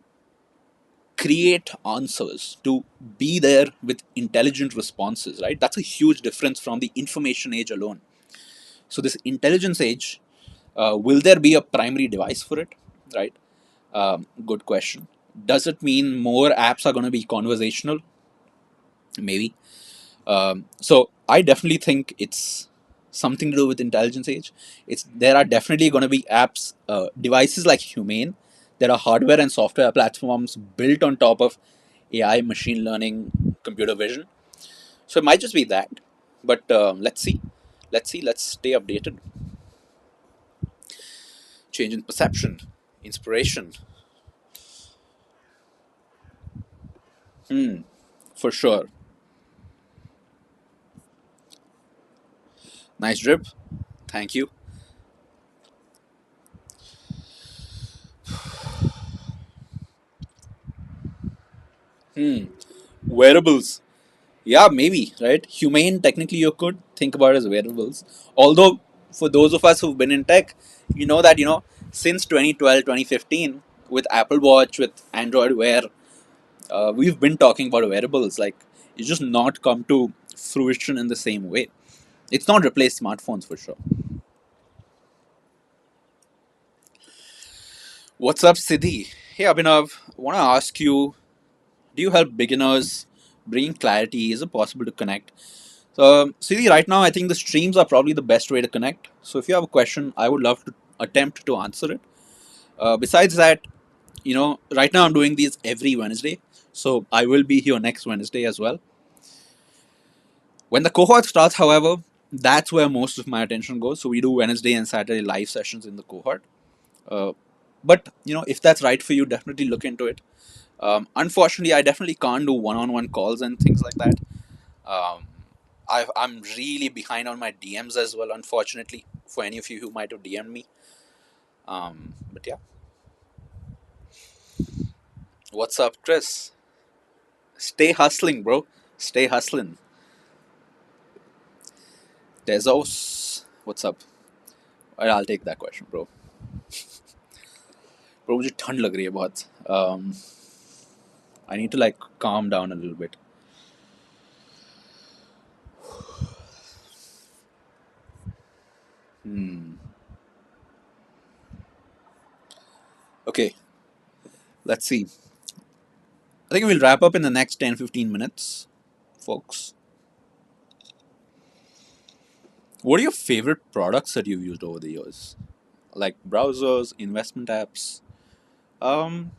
create answers, to be there with intelligent responses, right? That's a huge difference from the information age alone. So, this intelligence age, will there be a primary device for it, right? Good question. Does it mean more apps are going to be conversational? Maybe. So I definitely think it's something to do with intelligence age. It's There are definitely going to be apps, devices like Humane. There are hardware and software platforms built on top of AI, machine learning, computer vision. So it might just be that. But let's see. Let's see. Let's stay updated. Change in perception, inspiration. For sure. Nice drip. Thank you. Wearables. Yeah, maybe, right? Humane, technically, you could think about it as wearables. Although, for those of us who've been in tech, since 2012, 2015, with Apple Watch, with Android Wear, we've been talking about wearables. Like, it's just not come to fruition in the same way. It's not replaced smartphones for sure. What's up, Siddhi? Hey, Abhinav, I want to ask you, do you help beginners bring clarity? Is it possible to connect? So, Siri, right now, I think the streams are probably the best way to connect. So, if you have a question, I would love to attempt to answer it. Besides that, right now I'm doing these every Wednesday. So, I will be here next Wednesday as well. When the cohort starts, however, that's where most of my attention goes. So, we do Wednesday and Saturday live sessions in the cohort. Uh, but, if that's right for you, definitely look into it. Unfortunately, I definitely can't do one-on-one calls and things like that. Um, I'm really behind on my DMs as well, unfortunately, for any of you who might have DM'd me. But yeah, what's up, Chris? Stay hustling, bro. Stay hustling. Tezos, what's up? Alright, I'll take that question, bro. Bro, मुझे ठंड लग रही है बहुत. I need to like calm down a little bit. Okay, let's see. I think we'll wrap up in the next 10-15 minutes, folks. What are your favorite products that you've used over the years? Like browsers, investment apps? Um,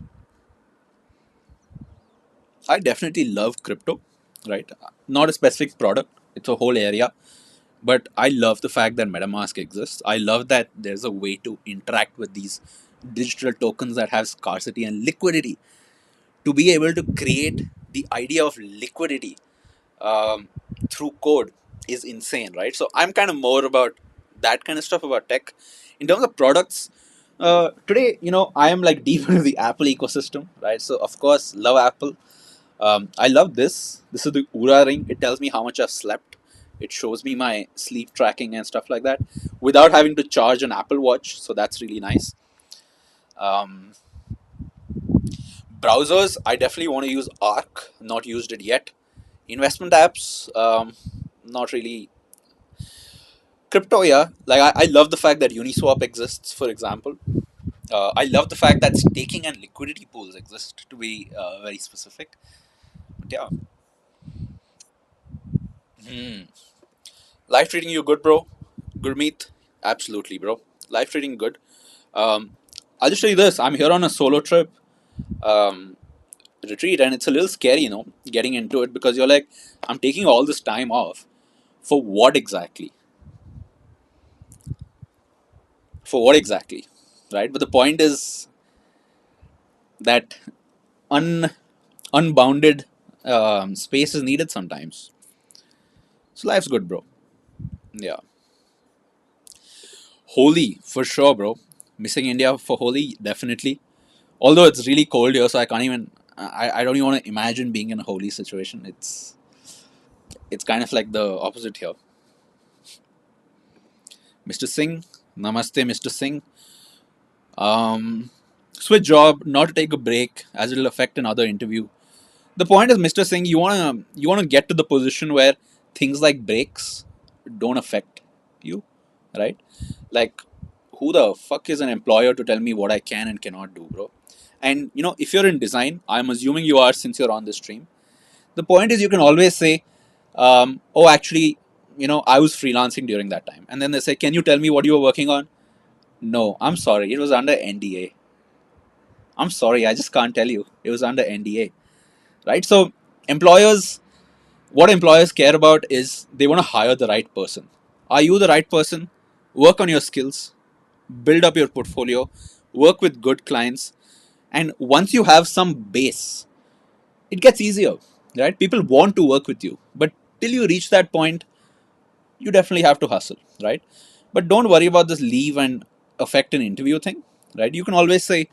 I definitely love crypto, right? Not a specific product, it's a whole area. But I love the fact that MetaMask exists. I love that there's a way to interact with these digital tokens that have scarcity and liquidity. To be able to create the idea of liquidity um, through code is insane, right? So I'm kind of more about that kind of stuff about tech. In terms of products, today, I am like deep into the Apple ecosystem, right? So of course, love Apple. I love this. This is the Oura ring. It tells me how much I've slept. It shows me my sleep tracking and stuff like that without having to charge an Apple Watch. So that's really nice. Um, Browsers, I definitely want to use Arc. Not used it yet. Investment apps, not really. Crypto, yeah. Like I love the fact that Uniswap exists, for example. I love the fact that staking and liquidity pools exist, to be very specific. But yeah. Hmm. Life treating you good, bro? Gurmeet? Absolutely, bro. Life treating good. Um, I'll just tell you this. I'm here on a solo trip um, retreat, and it's a little scary, getting into it because you're like, I'm taking all this time off. For what exactly? For what exactly? Right? But the point is that un, unbounded space is needed sometimes. So life's good, bro. Yeah. Holi, for sure, bro. Missing India for Holi, definitely. Although it's really cold here, so I can't even. I don't even want to imagine being in a Holi situation. It's kind of like the opposite here. Mr. Singh, namaste, Mr. Singh. Switch job, not to take a break, as it'll affect another interview. The point is, Mr. Singh, you wanna get to the position where things like breaks don't affect you, right? Like, who the fuck is an employer to tell me what I can and cannot do, bro? And if you're in design, I'm assuming you are since you're on this stream. The point is, you can always say, "Oh, actually, I was freelancing during that time," and then they say, "Can you tell me what you were working on?" No, I'm sorry, it was under NDA. I'm sorry, I just can't tell you. It was under NDA, right? So, employers, what employers care about is they want to hire the right person. Are you the right person? Work on your skills, build up your portfolio, work with good clients, and once you have some base, it gets easier, right? People want to work with you, but till you reach that point, you definitely have to hustle, right? But don't worry about this leave and affect an interview thing, right? You can always say,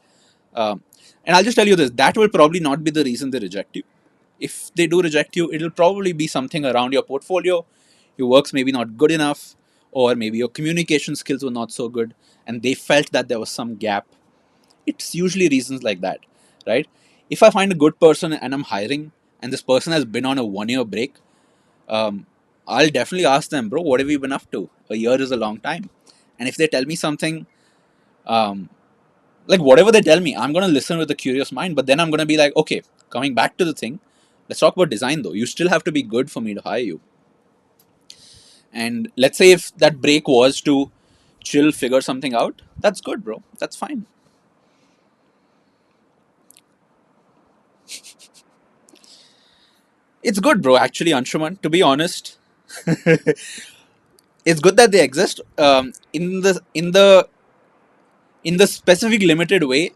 um, and I'll just tell you this, that will probably not be the reason they reject you. If they do reject you, it'll probably be something around your portfolio. Your work's maybe not good enough, or maybe your communication skills were not so good, and they felt that there was some gap. It's usually reasons like that, right? If I find a good person and I'm hiring, and this person has been on a 1 year break, um, I'll definitely ask them, bro, what have you been up to? A year is a long time. And if they tell me something, um, like whatever they tell me, I'm going to listen with a curious mind. But then I'm going to be like, okay, coming back to the thing, let's talk about design though. You still have to be good for me to hire you. And let's say if that break was to chill, figure something out, that's good, bro. That's fine. It's good, bro. Actually, Anshuman, to be honest, it's good that they exist. In the specific limited way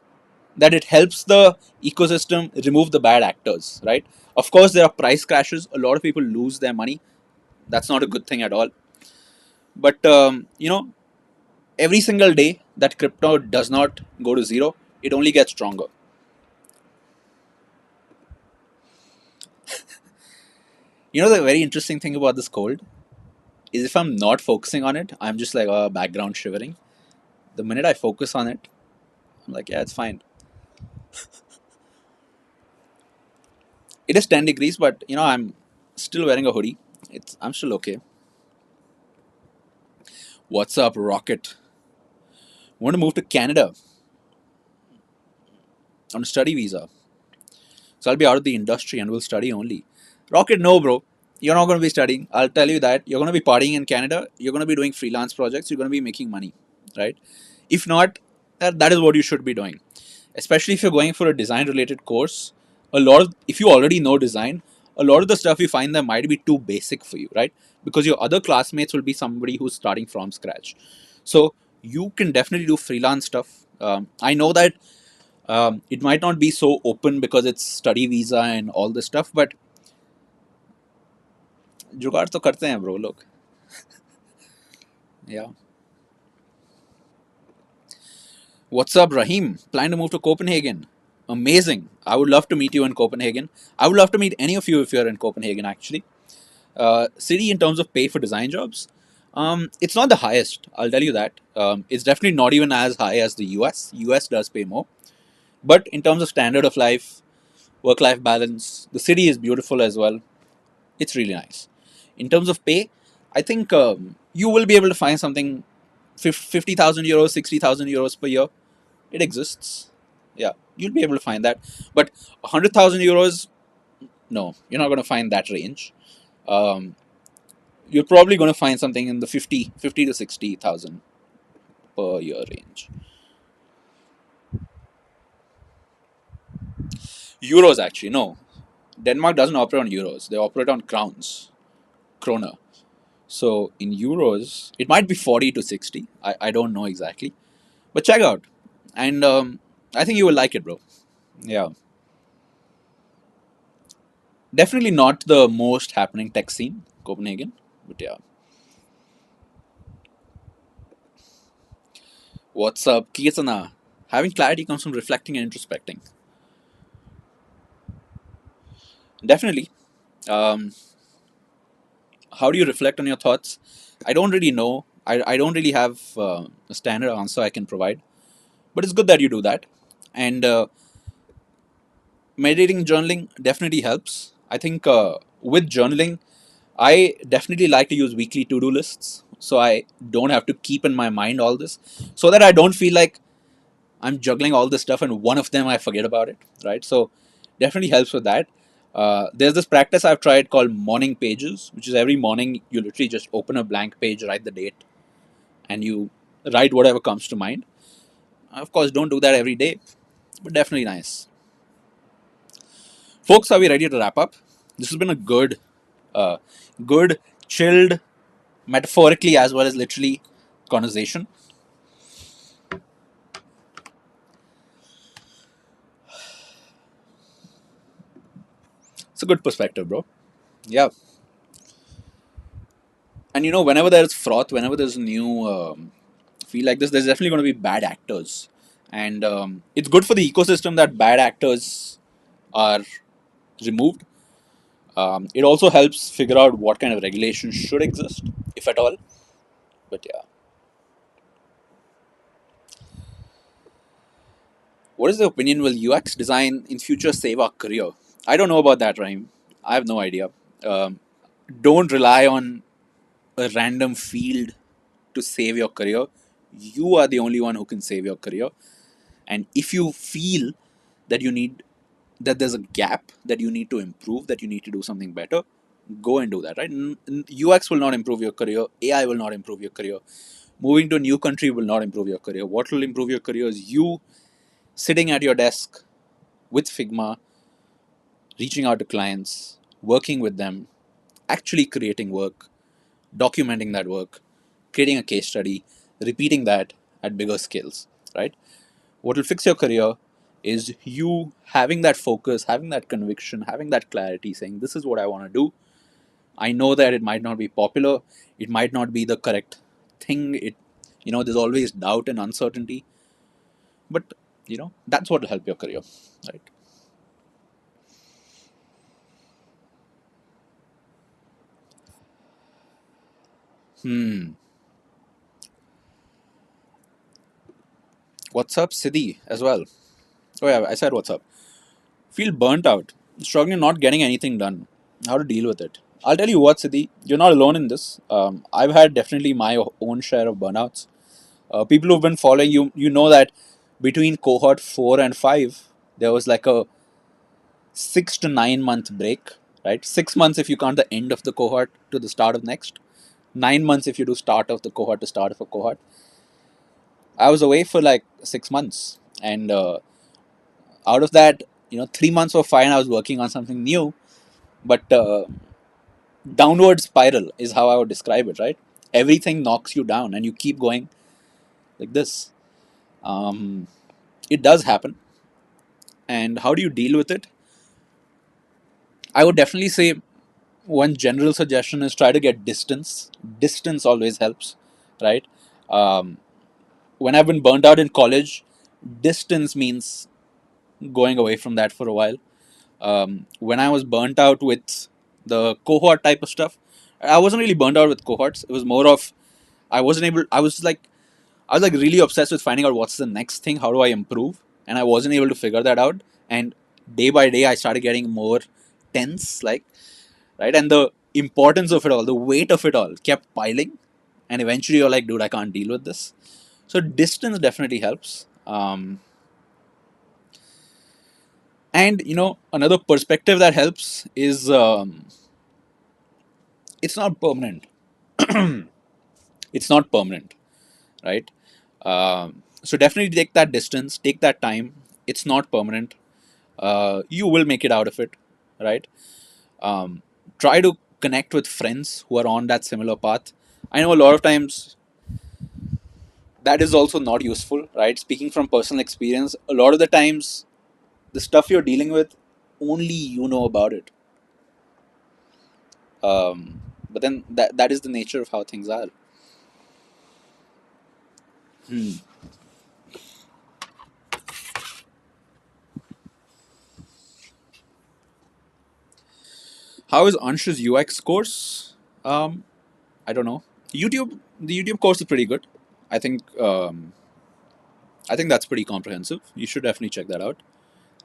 that it helps the ecosystem remove the bad actors, right? Of course, there are price crashes. A lot of people lose their money. That's not a good thing at all. But every single day that crypto does not go to zero, it only gets stronger. The very interesting thing about this cold is if I'm not focusing on it, I'm just like background shivering. The minute I focus on it, I'm like, yeah, it's fine. It is 10 degrees, but I'm still wearing a hoodie. I'm still okay. What's up, Rocket? Want to move to Canada on a study visa. So I'll be out of the industry and will study only. Rocket, no, bro. You're not going to be studying. I'll tell you that. You're going to be partying in Canada. You're going to be doing freelance projects. You're going to be making money, right? If not, that is what you should be doing. Especially if you're going for a design related course. If you already know design, a lot of the stuff you find there might be too basic for you, right? Because your other classmates will be somebody who's starting from scratch. So you can definitely do freelance stuff. I know that it might not be so open because it's study visa and all this stuff, but जुगाड़ तो करते हैं bro लोग. Yeah. What's up, Rahim? Plan to move to Copenhagen. Amazing. I would love to meet you in Copenhagen. I would love to meet any of you if you're in Copenhagen, actually. City in terms of pay for design jobs, it's not the highest. I'll tell you that. It's definitely not even as high as the US. US does pay more. But in terms of standard of life, work life balance, the city is beautiful as well. It's really nice. In terms of pay, I think you will be able to find something 50,000 euros, 60,000 euros per year. It exists. Yeah, you'll be able to find that. But 100,000 euros, no, you're not going to find that range. Um, you're probably going to find something in the 50 to 60,000 per year range. Euros, actually, no. Denmark doesn't operate on euros. They operate on crowns, krona. So in euros, it might be 40 to 60. I don't know exactly. But check out. And I think you will like it, bro. Yeah. Definitely not the most happening tech scene, Copenhagen. But yeah. What's up, Kirtana? Having clarity comes from reflecting and introspecting. Definitely. Um, how do you reflect on your thoughts? I don't really know. I don't really have a standard answer I can provide. But it's good that you do that. And meditating, journaling definitely helps. I think with journaling, I definitely like to use weekly to do lists. So I don't have to keep in my mind all this. So that I don't feel like I'm juggling all this stuff and one of them I forget about it. Right. So definitely helps with that. There's this practice I've tried called morning pages, which is every morning you literally just open a blank page, write the date, and you write whatever comes to mind. Of course, don't do that every day, but definitely nice. Folks, are we ready to wrap up? This has been a uh, good, chilled, metaphorically as well as literally conversation. It's a good perspective, bro. Yeah, and whenever there's froth, whenever there's new feel like this, there's definitely going to be bad actors, and it's good for the ecosystem that bad actors are removed. It also helps figure out what kind of regulations should exist, if at all. But yeah, what is the opinion? Will UX design in future save our career? I don't know about that, Rhyme. I have no idea. Um, don't rely on a random field to save your career. You are the only one who can save your career. And if you feel that you need that there's a gap that you need to improve, that you need to do something better, go and do that. Right? UX will not improve your career. AI will not improve your career. Moving to a new country will not improve your career. What will improve your career is you sitting at your desk with Figma, reaching out to clients, working with them, actually creating work, documenting that work, creating a case study, repeating that at bigger scales, right? What will fix your career is you having that focus, having that conviction, having that clarity, saying, this is what I want to do. I know that it might not be popular, it might not be the correct thing. There's always doubt and uncertainty, but that's what will help your career, right? Hmm. What's up, Siddhi, as well? Oh yeah, I said what's up. Feel burnt out, struggling not getting anything done. How to deal with it? I'll tell you what, Siddhi, you're not alone in this. I've had definitely my own share of burnouts. People who've been following you, know that between cohort 4 and 5, there was like a 6 to 9 month break, right? 6 months if you count the end of the cohort to the start of next, 9 months if you do start of the cohort to start of a cohort. I was away for like 6 months, and out of that, 3 months were fine. I was working on something new, but downward spiral is how I would describe it, right? Everything knocks you down, and you keep going like this. Um, it does happen, and how do you deal with it? I would definitely say one general suggestion is try to get distance. Distance always helps, right? Um, when I've been burnt out in college, distance means going away from that for a while. When I was burnt out with the cohort type of stuff, I wasn't really burnt out with cohorts. It was more of I wasn't able. I was like really obsessed with finding out what's the next thing. How do I improve? And I wasn't able to figure that out. And day by day, I started getting more tense, like right. And the importance of it all, the weight of it all, kept piling. And eventually, you're like, dude, I can't deal with this. So distance definitely helps. And another perspective that helps is it's not permanent. It's not permanent, right? So definitely take that distance, take that time. It's not permanent. You will make it out of it, right? um, Try to connect with friends who are on that similar path. I know a lot of times that is also not useful, right? Speaking from personal experience, a lot of the times the stuff you're dealing with, only you know about it. But then that is the nature of how things are. Hmm. How is Ansh's UX course? um, I don't know. The YouTube course is pretty good. I think I think that's pretty comprehensive. You should definitely check that out.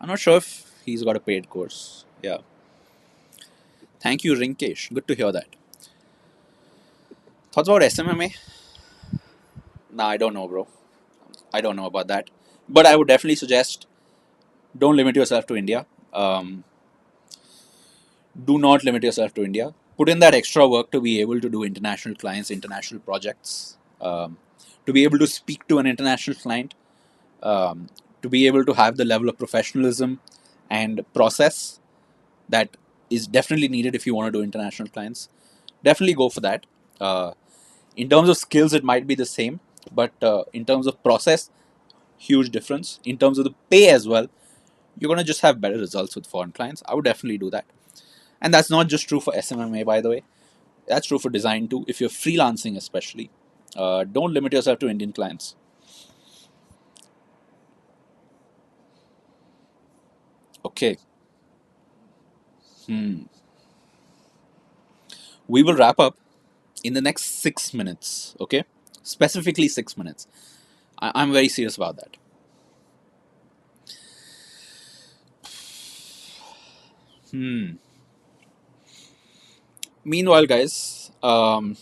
I'm not sure if he's got a paid course. Yeah. Thank you, Rinkesh. Good to hear that. Thoughts about SMMA? Nah, I don't know, bro. I don't know about that. But I would definitely suggest don't limit yourself to India. Um, do not limit yourself to India. Put in that extra work to be able to do international clients, international projects, to be able to speak to an international client, to be able to have the level of professionalism and process that is definitely needed if you want to do international clients. Definitely go for that. Uh, in terms of skills, it might be the same, but in terms of process, huge difference. In terms of the pay as well, you're going to just have better results with foreign clients. I would definitely do that. And that's not just true for SMMA, by the way. That's true for design too. If you're freelancing, especially, don't limit yourself to Indian clients. Okay. Hmm. We will wrap up in the next 6 minutes. Okay. Specifically 6 minutes. I'm very serious about that. Hmm. Meanwhile, guys, I'll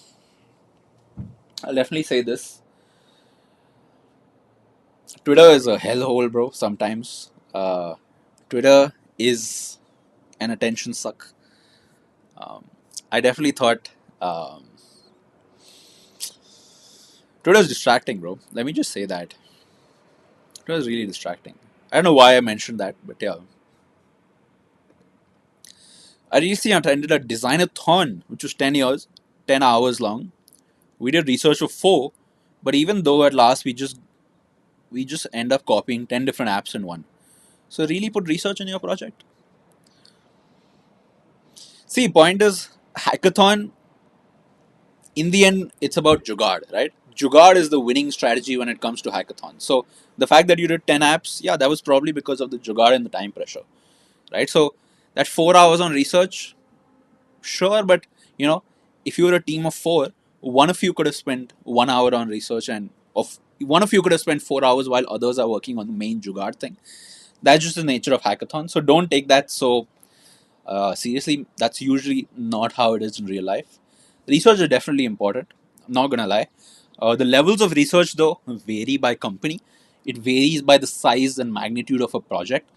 definitely say this. Twitter is a hellhole, bro. Sometimes Twitter is an attention suck. I definitely thought Twitter is distracting, bro. Let me just say that Twitter is really distracting. I don't know why I mentioned that, but yeah. I recently attended a designathon, which was 10 hours long. We did research for 4, but even though at last we just end up copying 10 different apps in one. So really put research in your project. See, point is hackathon in the end, it's about Jugaad, right? Jugaad is the winning strategy when it comes to hackathons. So the fact that you did 10 apps, yeah, that was probably because of the Jugaad and the time pressure, right? So that 4 hours on research, sure, but you know, if you were a team of four, one of you could have spent 1 hour on research, and of one of you could have spent 4 hours while others are working on the main Jugaad thing. That's just the nature of hackathon. So don't take that so seriously. That's usually not how it is in real life. Research is definitely important. I'm not gonna lie. The levels of research though vary by company. It varies by the size and magnitude of a project,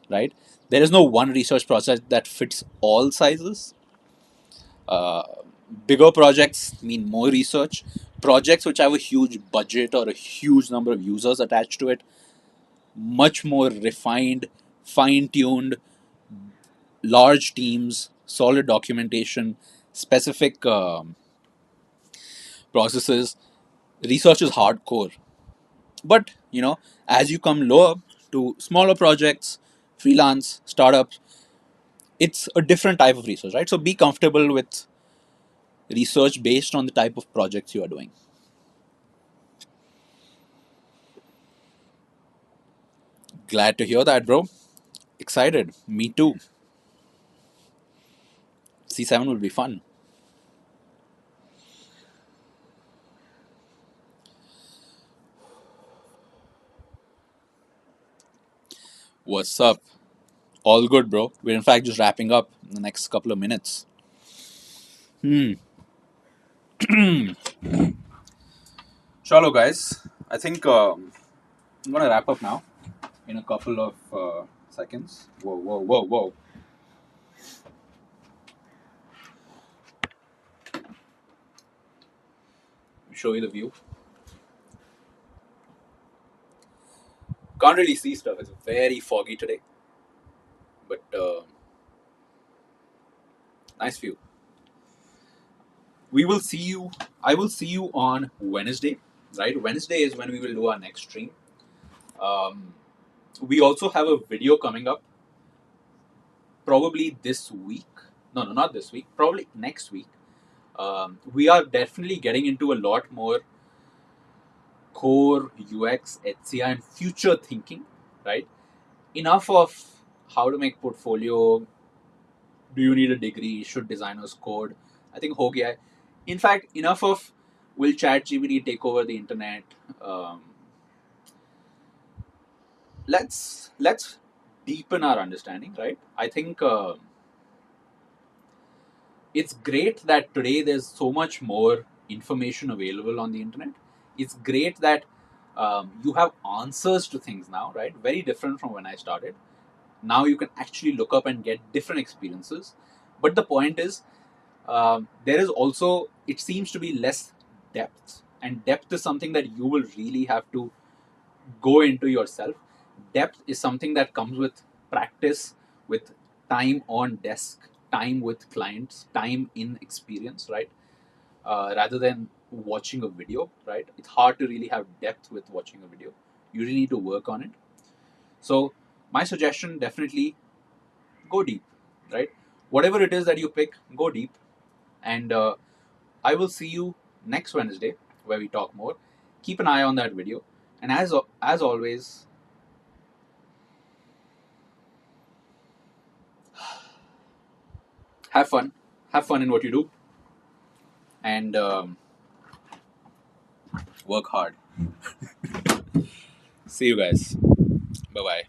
right? There is no one research process that fits all sizes. Uh, Bigger projects mean more research. Projects which have a huge budget or a huge number of users attached to it, much more refined, fine tuned, large teams, solid documentation, specific processes. Research is hardcore. But, as you come lower to smaller projects, freelance, startups, it's a different type of research, right? So be comfortable with research based on the type of projects you are doing. Glad to hear that, bro. Excited. Me too. C7 will be fun. What's up? All good, bro. We're in fact just wrapping up in the next couple of minutes. Hmm. Shallow, guys. I think I'm gonna wrap up now in a couple of seconds. Whoa, whoa, whoa, whoa. show you the view. Can't really see stuff. It's very foggy today, but nice view. We will see you. I will see you on Wednesday. Right, Wednesday is when we will do our next stream. Um, we also have a video coming up probably this week. No, no, not this week. Probably next week. We are definitely getting into a lot more core UX, HCI, and future thinking. Right. Enough of how to make portfolio. Do you need a degree? Should designers code? I think ho gaya hai. In fact, enough of will ChatGPT take over the internet? Um, let's deepen our understanding, right? I think it's great that today there's so much more information available on the internet. It's great that you have answers to things now, right? Very different from when I started. Now you can actually look up and get different experiences. But the point is, there is also, it seems to be less depth. And depth is something that you will really have to go into yourself. Depth is something that comes with practice, with time on desk, time with clients, time in experience, right? Rather than watching a video, right? It's hard to really have depth with watching a video. You really need to work on it. So, my suggestion, definitely go deep, right? Whatever it is that you pick, go deep. And I will see you next Wednesday where we talk more. Keep an eye on that video. And as always, have fun. Have fun in what you do, and work hard. See you guys. Bye bye.